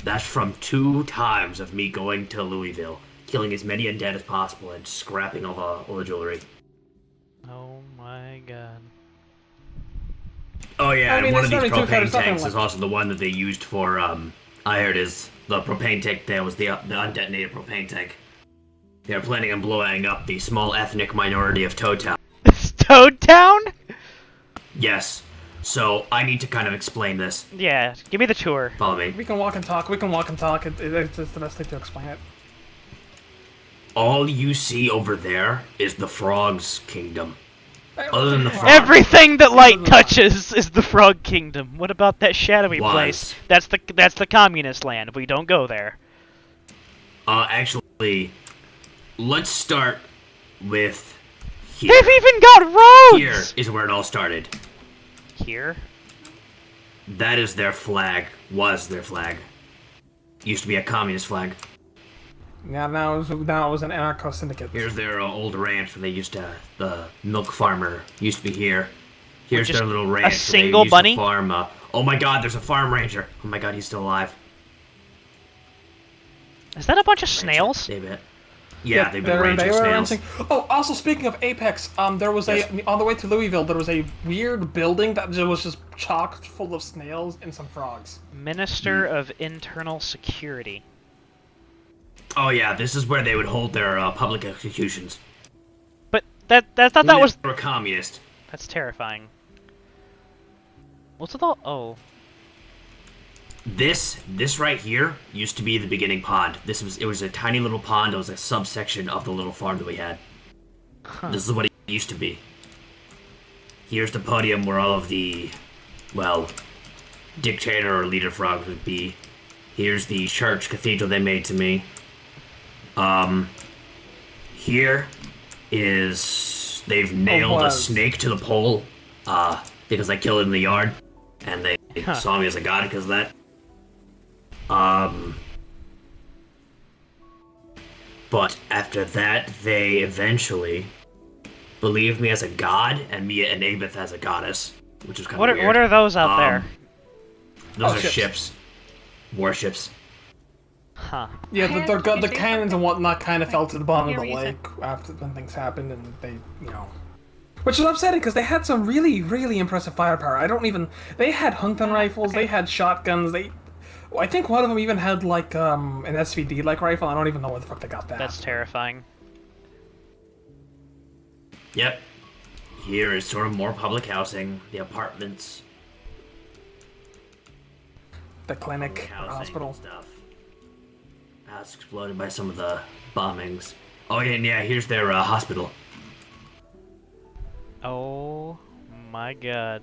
That's from 2 times of me going to Louisville, killing as many undead as possible, and scrapping all the jewelry. Oh my god. Oh yeah, I mean, and one of it's these not too bad, propane it's nothing tanks like- is also the one that they used for, I heard is the propane tank that was the undetonated propane tank. They are planning on blowing up the small ethnic minority of Toad Town. Toad Town? Yes. So, I need to kind of explain this. Yeah. Give me the tour. Follow me. We can walk and talk. It's the best thing to explain it. All you see over there is the Frog's Kingdom. Other than the frog. Everything that light touches is the Frog Kingdom. What about that shadowy Was. place? That's the communist land. We don't go there. Actually, let's start with here. They've even got roads! Here is where it all started. Here? That is their flag. Was their flag. Used to be a communist flag. Yeah, now it was an anarcho syndicate. Here's their old ranch where they used to. The milk farmer used to be here. Here's Just their little a ranch. where they single used to bunny? farm. Oh my God! There's a farm ranger. Oh my God! He's still alive. Is that a bunch of snails? They've been. Yeah, they've been ranging were snails. ranching. Oh, also speaking of Apex, there was on the way to Louisville, there was a weird building that was just chock full of snails and some frogs. Minister of Internal Security. Oh yeah, this is where they would hold their public executions. But I thought that was... They were communist. That's terrifying. What's with all... Oh. This right here used to be the beginning pond. It was a tiny little pond. It was a subsection of the little farm that we had. Huh. This is what it used to be. Here's the podium where all of the, well, dictator or leader frogs would be. Here's the church cathedral they made to me. Here is they've nailed a snake to the pole, because I killed it in the yard, and they saw me as a god because of that. But after that, they eventually believed me as a god and me and Abeth as a goddess, which was kind of weird. What are those out there? Those are ships. Warships. Huh. Yeah, the cannons and whatnot kind of fell to the bottom of the lake after when things happened, and they, which is upsetting because they had some really, really impressive firepower. They had Huntington rifles, they had shotguns, I think one of them even had like an SVD-like rifle. I don't even know where the fuck they got that. That's terrifying. Yep. Here is sort of more public housing, the apartments, the clinic, housing hospital stuff. House exploded by some of the bombings. Oh yeah, here's their hospital. Oh my god.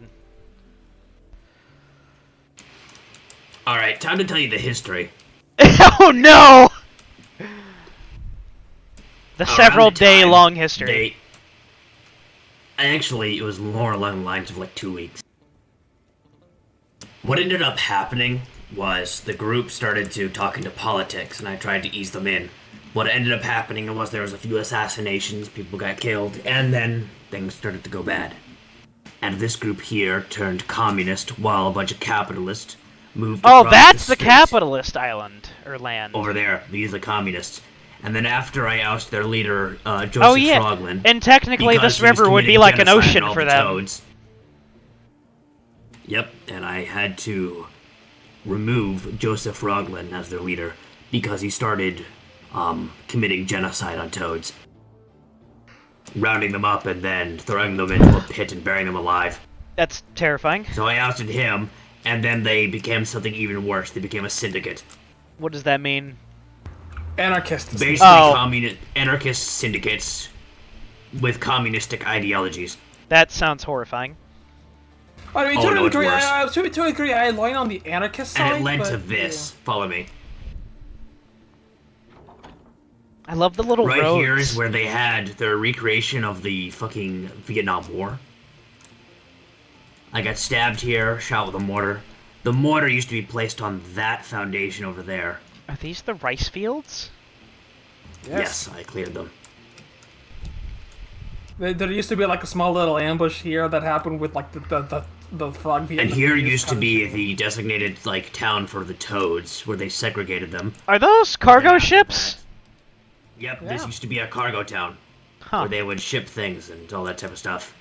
Alright, time to tell you the history. Oh no! The Around several the day time long history. Actually, it was more along the lines of like 2 weeks. What ended up happening was the group started to talk into politics, and I tried to ease them in. What ended up happening was there was a few assassinations, people got killed, and then things started to go bad. And this group here turned communist, while a bunch of capitalists moved Oh, across that's the street. capitalist island, or land. Over there, these are the communists. And then after I ousted their leader, Joseph Oh yeah, Frogland, and technically because this he was river would be committing like an genocide ocean on all for the them. toads. Yep, and I had to remove Joseph Frogland as their leader because he started committing genocide on toads. Rounding them up and then throwing them into a pit and burying them alive. That's terrifying. So I ousted him, and then they became something even worse. They became a syndicate. What does that mean? Anarchists. Basically, Oh. anarchist syndicates with communistic ideologies. That sounds horrifying. I mean, Oh, no, it's to worse. a degree, I align on the anarchist side. And it led but, to this. Follow me. I love the little Right roads. here is where they had their recreation of the fucking Vietnam War. I got stabbed here, shot with a mortar. The mortar used to be placed on that foundation over there. Are these the rice fields? Yes, I cleared them. There used to be like a small little ambush here that happened with like the frog. And here used to be the designated like town for the toads, where they segregated them. Are those cargo ships? Yep, Yeah. this used to be a cargo town, Huh. where they would ship things and all that type of stuff.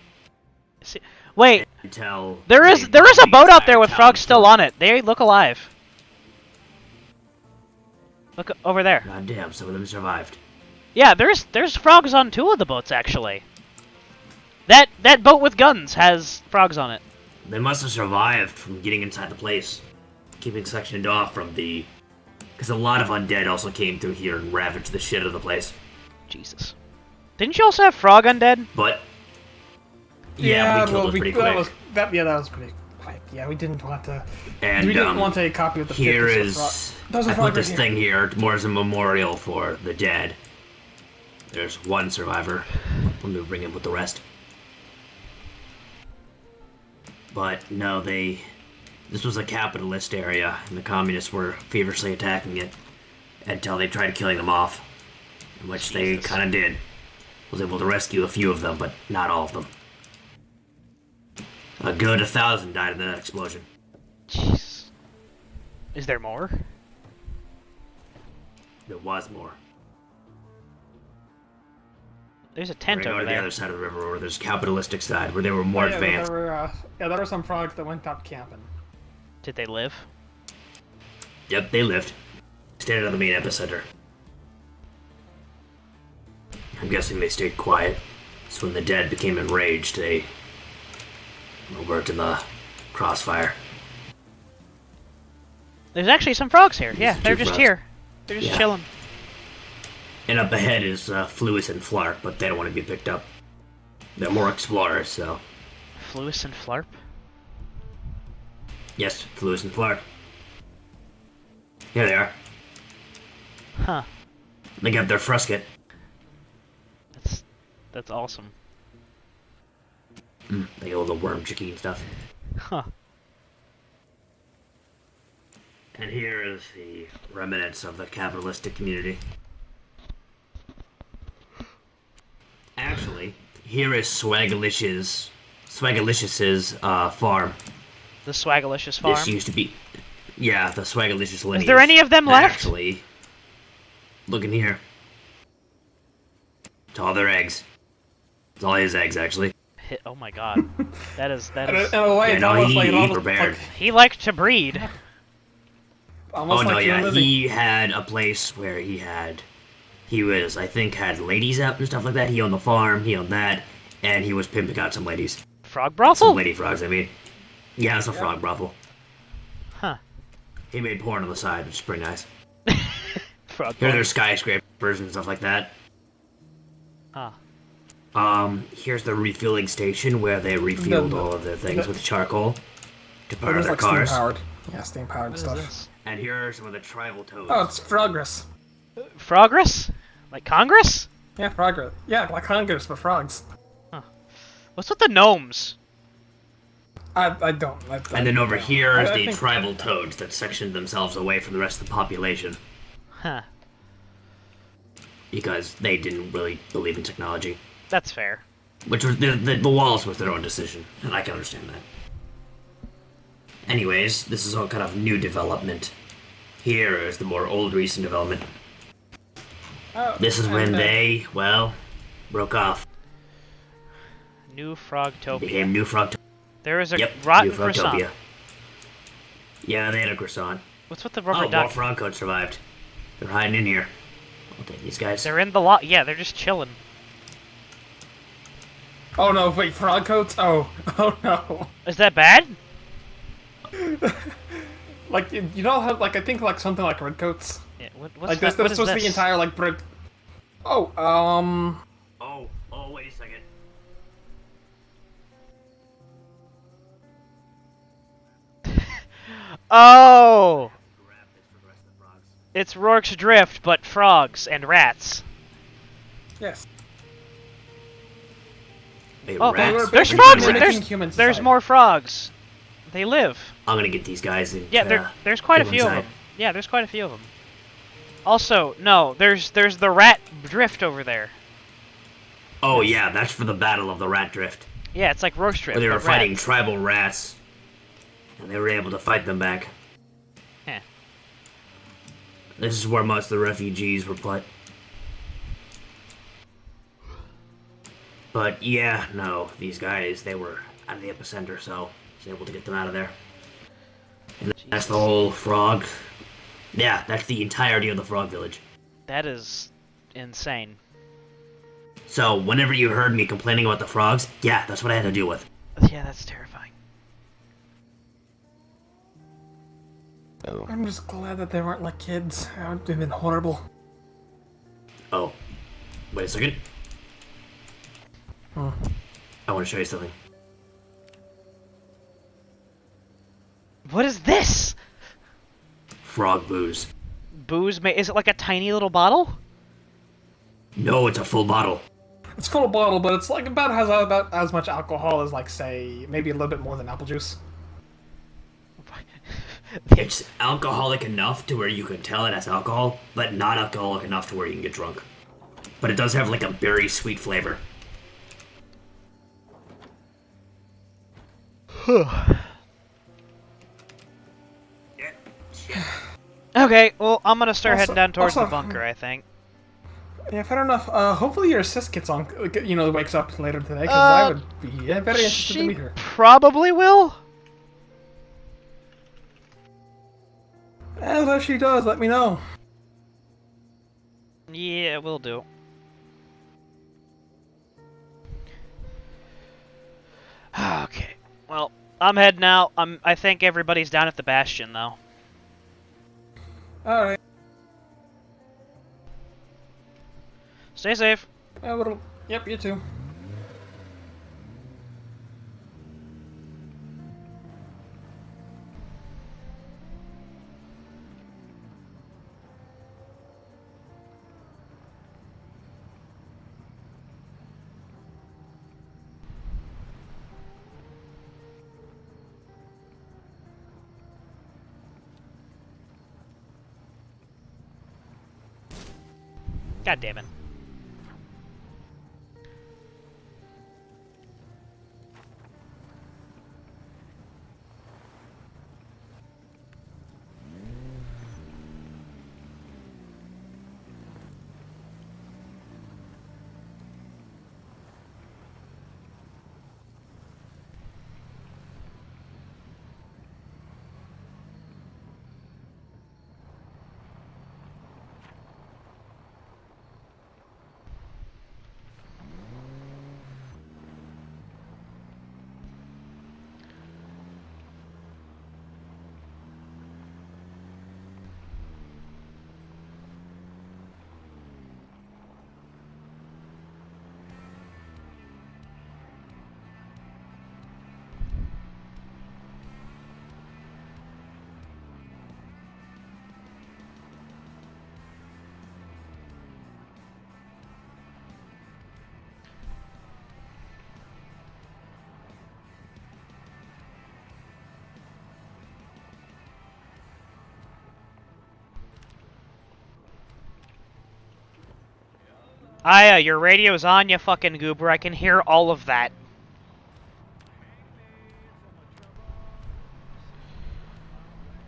Wait, Until there is they a brought boat the out there entire with town frogs still to- on it. They look alive. Look over there. God damn, some of them survived. Yeah, there's frogs on 2 of the boats actually. That boat with guns has frogs on it. They must have survived from getting inside the place, keeping sectioned off from the... Because a lot of undead also came through here and ravaged the shit out of the place. Jesus. Didn't you also have frog undead? But Yeah, we killed it pretty quick. That was pretty quick. Yeah, we didn't want to. And we didn't want a copy of the. Here is. I put this thing here more as a memorial for the dead. There's one survivor. Let me bring him with the rest. But no, this was a capitalist area, and the communists were feverishly attacking it until they tried killing them off, which they kind of did. Was able to rescue a few of them, but not all of them. A good 1,000 died in that explosion. Jeez. Is there more? There was more. There's a tent We're over go to there. the other side of the river, where there's capitalistic side, where they were more advanced. There were some frogs that went out camping. Did they live? Yep, they lived. Stayed out of the main epicenter. I'm guessing they stayed quiet. So when the dead became enraged, they weren't in the crossfire. There's actually some frogs here. Yeah, they're just frogs. here. They're just chilling. And up ahead is Fluis and Flarp, but they don't want to be picked up. They're more explorers, so... Fluis and Flarp? Yes, Fluis and Flarp. Here they are. Huh. They got their frusket. That's awesome. They got all the worm chicky and stuff. Huh. And here is the remnants of the capitalistic community. Actually, here is Swagalicious' farm. The Swagalicious farm? This used to be... Yeah, the Swagalicious lineage. Is there any of them left? Actually, look in here. It's all their eggs. It's all his eggs, actually. Oh my god. That is... In a way, it's almost he prepared. He liked to breed. Almost Oh no, like yeah, he had a place where he was, I think, had ladies out and stuff like that. He owned the farm, he owned that, and he was pimping out some ladies. Frog brothel? Some lady frogs, I mean. Yeah, it's a frog brothel. Huh. He made porn on the side, which is pretty nice. Frog Here brothel. there's skyscrapers and stuff like that. Huh. Here's the refueling station where they refueled all of their things with charcoal to power their cars. Steam-powered. Yeah, steam-powered What stuff. is this? And here are some of the tribal toads. Oh, it's Frogress. Frogress? Like Congress? Yeah, Frogress. Yeah, like Congress, but frogs. What's with the gnomes? I don't. And then over here is I the think- tribal toads that sectioned themselves away from the rest of the population Huh. because they didn't really believe in technology. That's fair. Which was the walls was their own decision, and I can understand that. Anyways, this is all kind of new development. Here is the more old recent development. This is when they, well, broke off. New Frogtopia. Became New Frogtopia. There is a Yep, rotten New croissant. Frogtopia. Yeah, they had a croissant. What's with the rubber Oh, duck? more frog coats survived. They're hiding in here. I'll take these guys. They're in the lot. Yeah, they're just chilling. Oh no, wait, frog coats? Oh no. Is that bad? Like, you know how, like, I think, like, something like red coats? Yeah, what's Like, that? this What is is supposed to be this? entire, like, bread. Oh, Oh, wait a second. Oh! It's Rourke's Drift, but frogs and rats. yes. Hey, Oh, rats. there's basically frogs. mimicking human There's society. more frogs. They live. I'm gonna get these guys and Yeah, there's quite a go few of inside. them. Yeah, there's quite a few of them. Also, no, there's the rat drift over there. Oh yeah, that's for the Battle of the Rat Drift. Yeah, it's like Rourke's Drift. Where they were but fighting rats. tribal rats. And they were able to fight them back. Heh. This is where most of the refugees were put. But yeah, no, these guys, they were out of the epicenter, so I was able to get them out of there. And that's the whole frog. Yeah, that's the entirety of the frog village. That is insane. So whenever you heard me complaining about the frogs, yeah, that's what I had to deal with. Yeah, that's terrifying. I'm just glad that they weren't like kids. That would have been horrible. Oh, wait a second. Hmm. I want to show you something. What is this? Frog booze. Booze? Is it like a tiny little bottle? No, it's a full bottle. It's full of bottle, but it's like has about as much alcohol as, like, say, maybe a little bit more than apple juice. It's alcoholic enough to where you can tell it has alcohol, but not alcoholic enough to where you can get drunk. But it does have like a berry sweet flavor. Okay, well, I'm gonna start Also- heading down towards also- the bunker, I think. Yeah, fair enough. Hopefully your sis gets on, wakes up later today, because I would be very interested to She meet her. probably will. And if she does, let me know. Yeah, will do. Okay, well, I'm heading out. I think everybody's down at the Bastion, though. Alright. Stay safe. Yep, you too. God damn it. Aya, your radio's on, you fucking goober. I can hear all of that.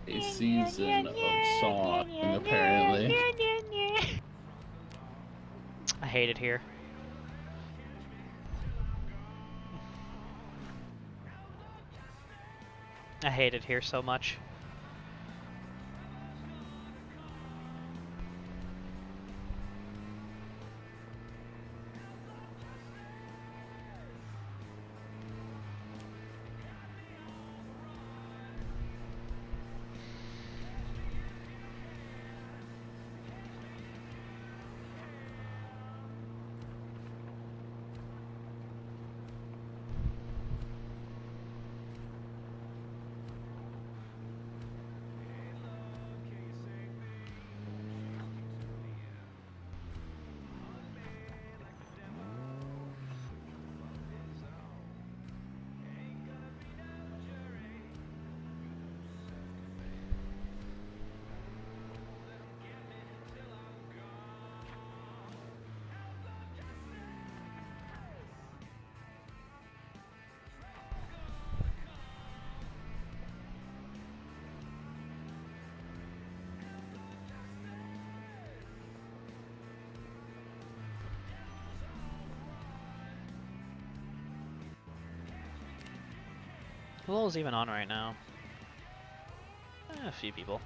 A season of song, apparently. I hate it here. I hate it here so much. Who all is even on right now? A few people.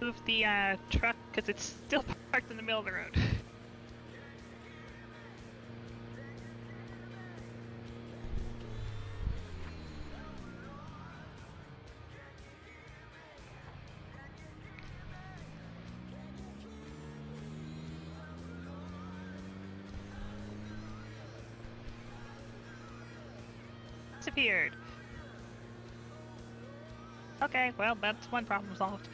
move the truck because it's still parked in the middle of the road. Disappeared. Okay, well, that's one problem solved.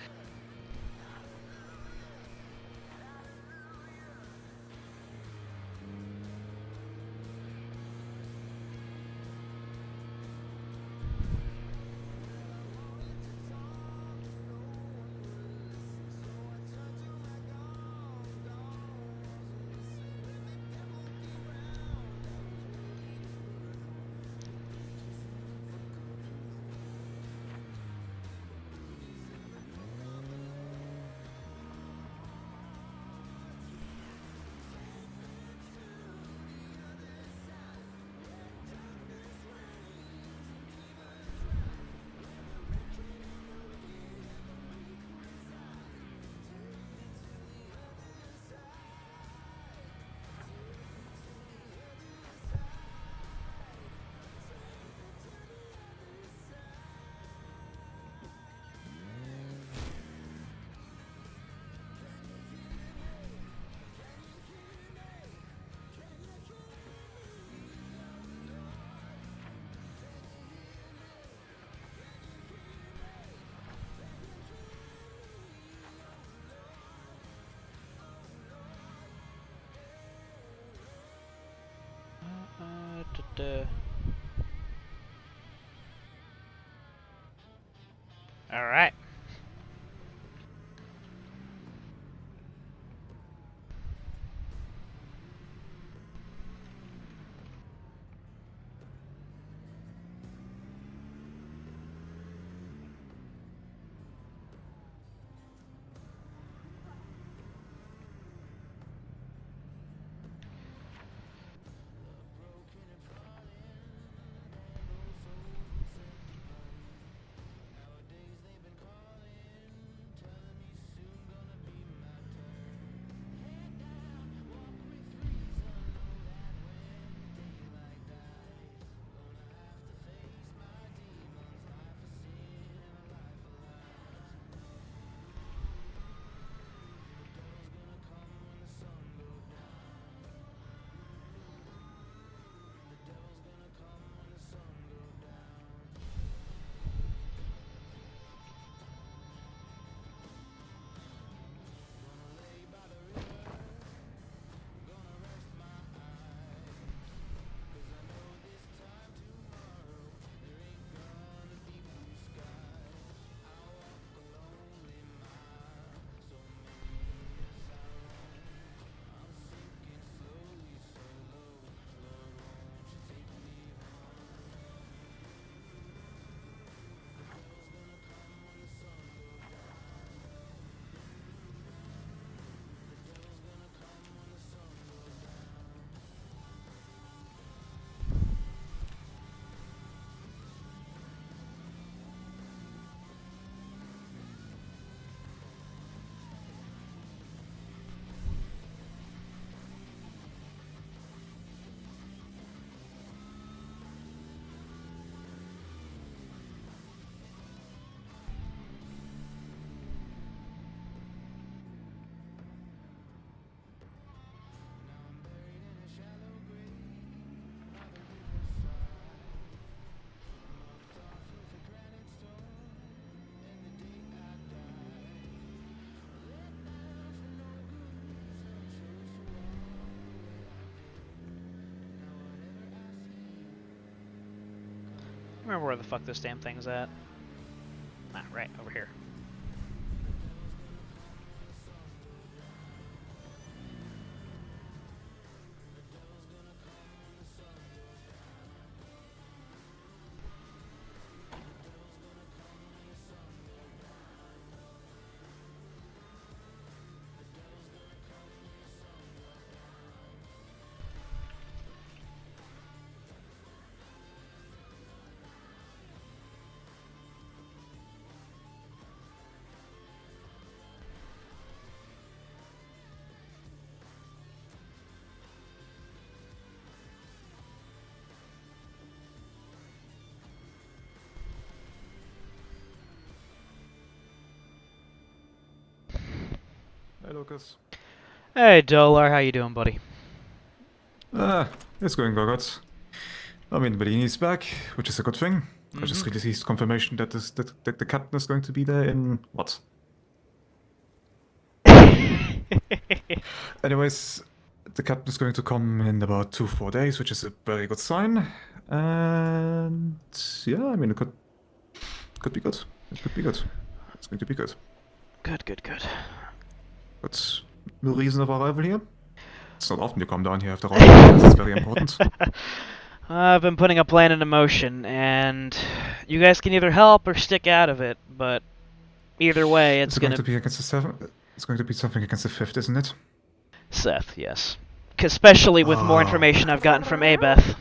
All right. Remember where the fuck this damn thing's at? Ah, right, over here. Hey, Lucas. Hey, Dolar, how you doing, buddy? It's going very good. I mean, Bellini's back, which is a good thing. I just received confirmation that the captain is going to be there in what? Anyways, the captain is going to come in about 2-4 days, which is a very good sign. And yeah, I mean, it could be good. It could be good. It's going to be good. Good. But the reason of our arrival here? It's not often you come down here after all. This is very important. I've been putting a plan into motion, and you guys can either help or stick out of it, but either way, it's going to be against the seven. It's going to be something against the 5th, isn't it? Seth, yes. Especially with more information I've gotten from Abeth.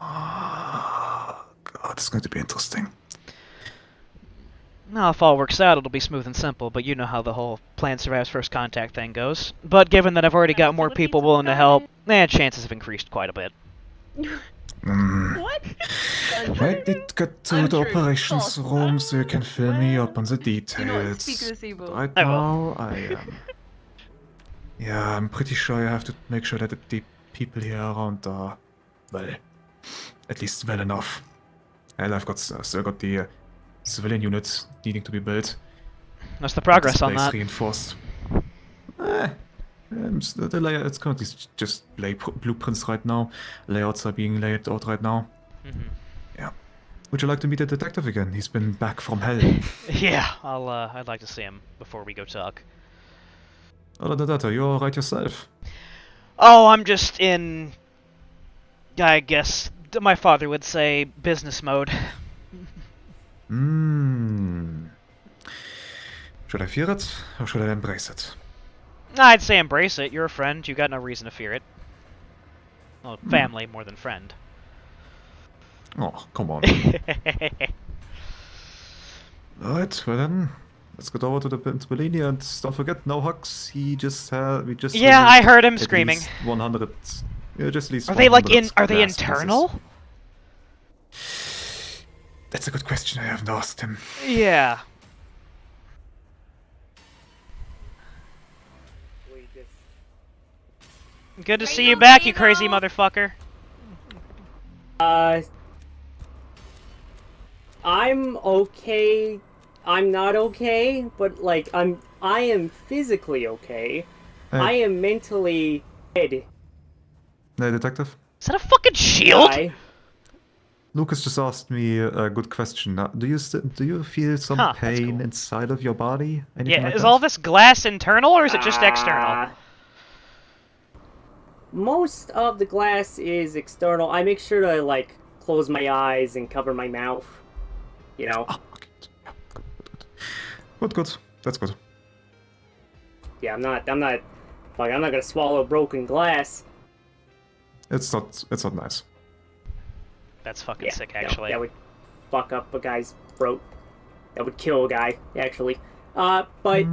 Oh, God, it's going to be interesting. Now, if all works out, it'll be smooth and simple, but you know how the whole plan survives first contact thing goes. But given that I've already got more people willing to help, chances have increased quite a bit. What? Might need to get to the operations room so you can fill me up on the details. Right now, I am... Yeah, I'm pretty sure I have to make sure that the people here around are, well, at least well enough. And I've still got the civilian units needing to be built. What's the progress on that? Reinforced. The layout, it's currently just blueprints right now. Layouts are being laid out right now. Yeah. Would you like to meet the detective again? He's been back from hell. Yeah, I'd like to see him before we go talk. Other than that, are you alright yourself? Oh, I'm just in... I guess my father would say business mode. Should I fear it, or should I embrace it? I'd say embrace it. You're a friend. You got no reason to fear it. Well, family more than friend. Oh, come on. Alright, well then, let's get over to the Bellini and don't forget, no hugs. We just yeah, I heard him screaming. 100. Yeah, just at least. Are they like in? Are they internal? That's a good question. I haven't asked him. Yeah. Good to see you back, you crazy motherfucker. I'm okay. I'm not okay, but like I am physically okay. Hey. I am mentally dead. Hey, detective. Is that a fucking shield? Lucas just asked me a good question. Do you feel some pain inside of your body? Anything like is that? all this glass internal or is it just external? Most of the glass is external. I make sure to like close my eyes and cover my mouth. You know. Oh, okay. Good. That's good. Yeah, I'm not gonna swallow broken glass. It's not nice. That's fucking sick, actually. That would fuck up a guy's throat. That would kill a guy, actually. But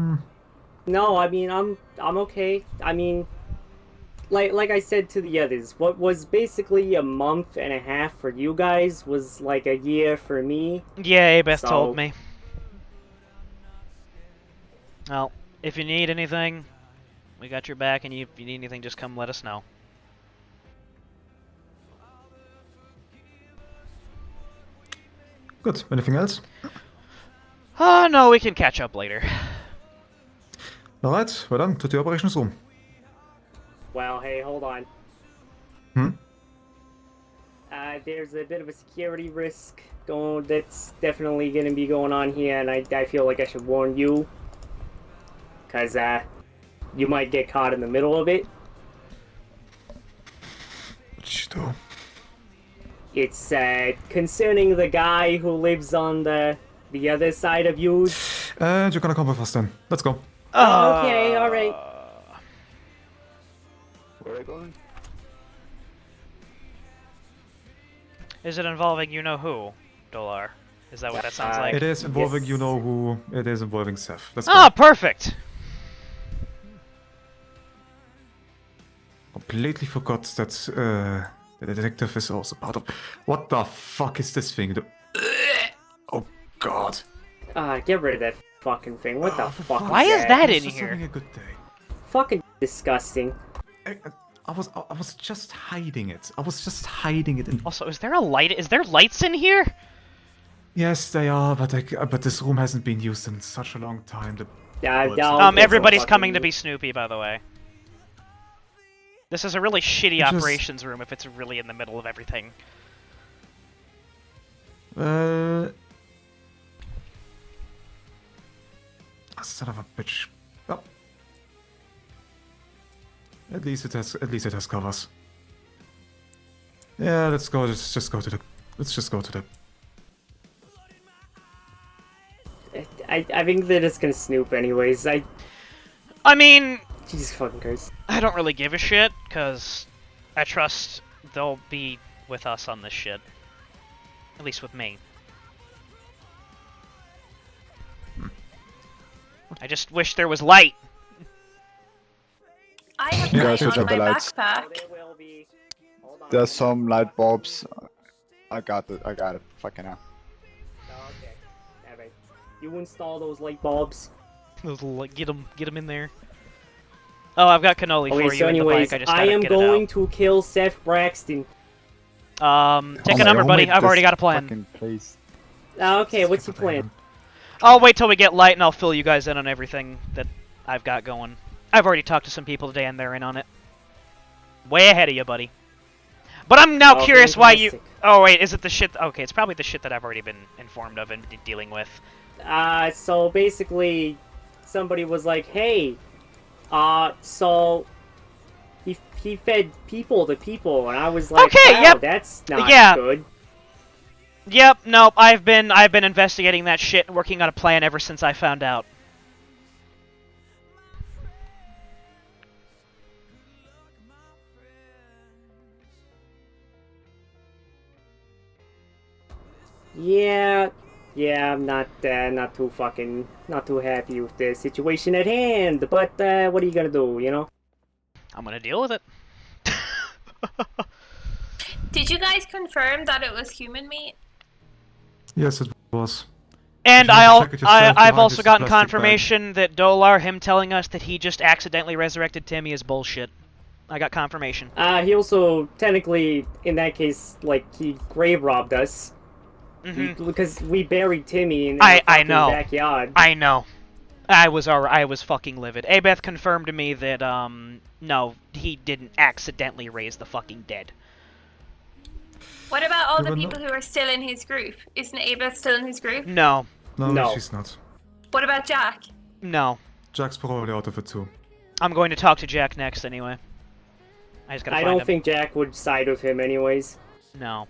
no, I mean, I'm okay. I mean, like I said to the others, what was basically a month and a half for you guys was like a year for me. Yeah, Abeth told me. Well, if you need anything, we got your back, and if you need anything, just come let us know. Good. Anything else? No, we can catch up later. Alright, well then, to the operations room. Well, hey, hold on. There's a bit of a security risk that's definitely going to be going on here, and I feel like I should warn you. Because, you might get caught in the middle of it. What you do? It's, concerning the guy who lives on the other side of you. And you're gonna come with us then. Let's go. Okay, alright. Where are we going? Is it involving you-know-who, Dolar? Is that what that sounds like? It is involving yes. you-know-who. It is involving Seth. Let's go. Ah, perfect! Completely forgot that the detective is also part of... What the fuck is this thing? Oh, God. Get rid of that fucking thing. What the fuck? Why is that in Just here? having a good day. Fucking disgusting. I was just hiding it. I was just hiding it. Also, is there a light? Is there lights in here? Yes, they are, but this room hasn't been used in such a long time. Everybody's coming to be Snoopy, by the way. This is a really shitty operations room if it's really in the middle of everything. Son of a bitch. Well, at least it has covers. Yeah, let's just go to the. I think they're just gonna snoop anyways. I mean, Jesus fucking Christ. I don't really give a shit, because I trust they'll be with us on this shit. At least with me. I just wish there was light. I have You light guys switch on up the my lights. backpack. There's some light bulbs. I got it. Fucking hell. Okay. Alright. You install those light bulbs. Get them in there. Oh, I've got cannoli for you so in the anyways, bike. I just I gotta am get it going out. to kill Seth Braxton. Take a number, buddy. I've already got a plan. Okay, what's your plan? I'll wait till we get light and I'll fill you guys in on everything that I've got going. I've already talked to some people today and they're in on it. Way ahead of you, buddy. But I'm now curious why you... Oh, wait, is it the shit... Okay, it's probably the shit that I've already been informed of and dealing with. So basically, somebody was like, hey, so... He fed people to people, and I was like, okay, wow, yep. That's not good. Yep, nope, I've been investigating that shit and working on a plan ever since I found out. Yeah, I'm not too happy with the situation at hand, but what are you gonna do, you know? I'm gonna deal with it. Did you guys confirm that it was human meat? Yes, it was. And I've also gotten plastic confirmation that Dolar, him telling us that he just accidentally resurrected Timmy, is bullshit. I got confirmation. He also, technically, in that case, like, he grave robbed us. Because we buried Timmy in the backyard. I know. I was fucking livid. Abeth confirmed to me that, no, he didn't accidentally raise the fucking dead. What about all the people who are still in his group? Isn't Abeth still in his group? No. No, she's not. What about Jack? No. Jack's probably out of it too. I'm going to talk to Jack next anyway. I don't think Jack would side with him anyways. No.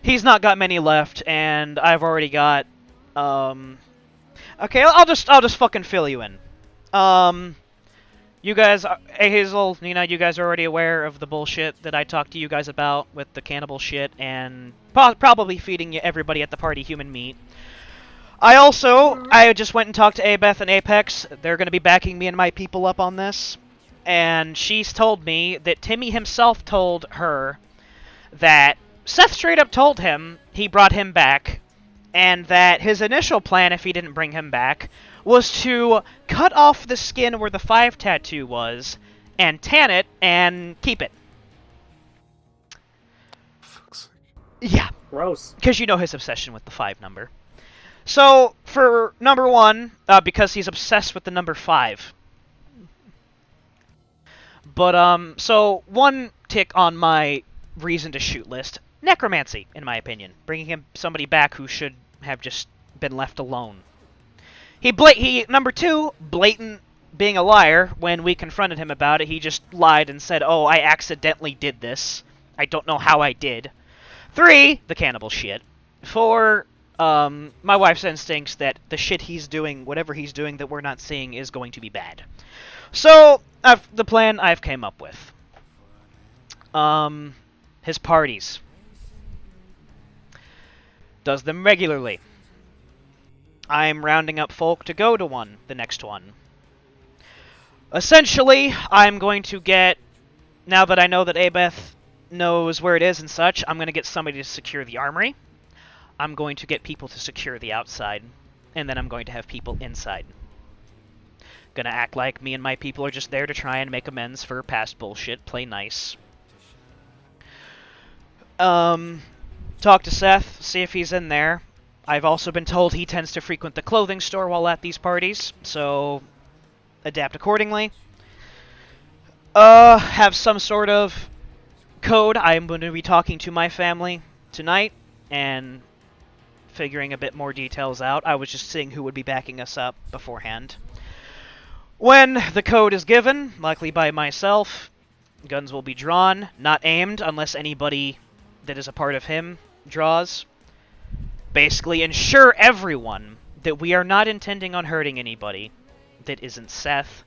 He's not got many left, and I've already got, Okay, I'll just fucking fill you in. You guys, Hazel, Nina, you guys are already aware of the bullshit that I talked to you guys about with the cannibal shit and probably feeding everybody at the party human meat. I just went and talked to Abeth and Apex. They're going to be backing me and my people up on this. And she's told me that Timmy himself told her that Seth straight up told him he brought him back, and that his initial plan, if he didn't bring him back, was to cut off the skin where the 5 tattoo was, and tan it, and keep it. Fuck's sake. Yeah. Gross. Because you know his obsession with the 5 number. So, for number 1, because he's obsessed with the number 5. But, so, one tick on my reason to shoot list, necromancy, in my opinion. Bringing somebody back who should have just been left alone. Number 2, blatant being a liar. When we confronted him about it, he just lied and said, oh, I accidentally did this. I don't know how I did. 3, the cannibal shit. 4, my wife's instincts that the shit he's doing, whatever he's doing that we're not seeing, is going to be bad. So, the plan I've came up with. His parties. Does them regularly. I'm rounding up folk to go to one, the next one. Essentially, I'm going to get, now that I know that Abeth knows where it is and such, I'm going to get somebody to secure the armory. I'm going to get people to secure the outside. and then I'm going to have people inside. Gonna act like me and my people are just there to try and make amends for past bullshit, play nice. Talk to Seth, see if he's in there. I've also been told he tends to frequent the clothing store while at these parties, so adapt accordingly. Have some sort of code. I'm going to be talking to my family tonight and figuring a bit more details out. I was just seeing who would be backing us up beforehand. When the code is given, likely by myself, guns will be drawn, not aimed unless anybody that is a part of him draws. Basically ensure everyone that we are not intending on hurting anybody that isn't Seth,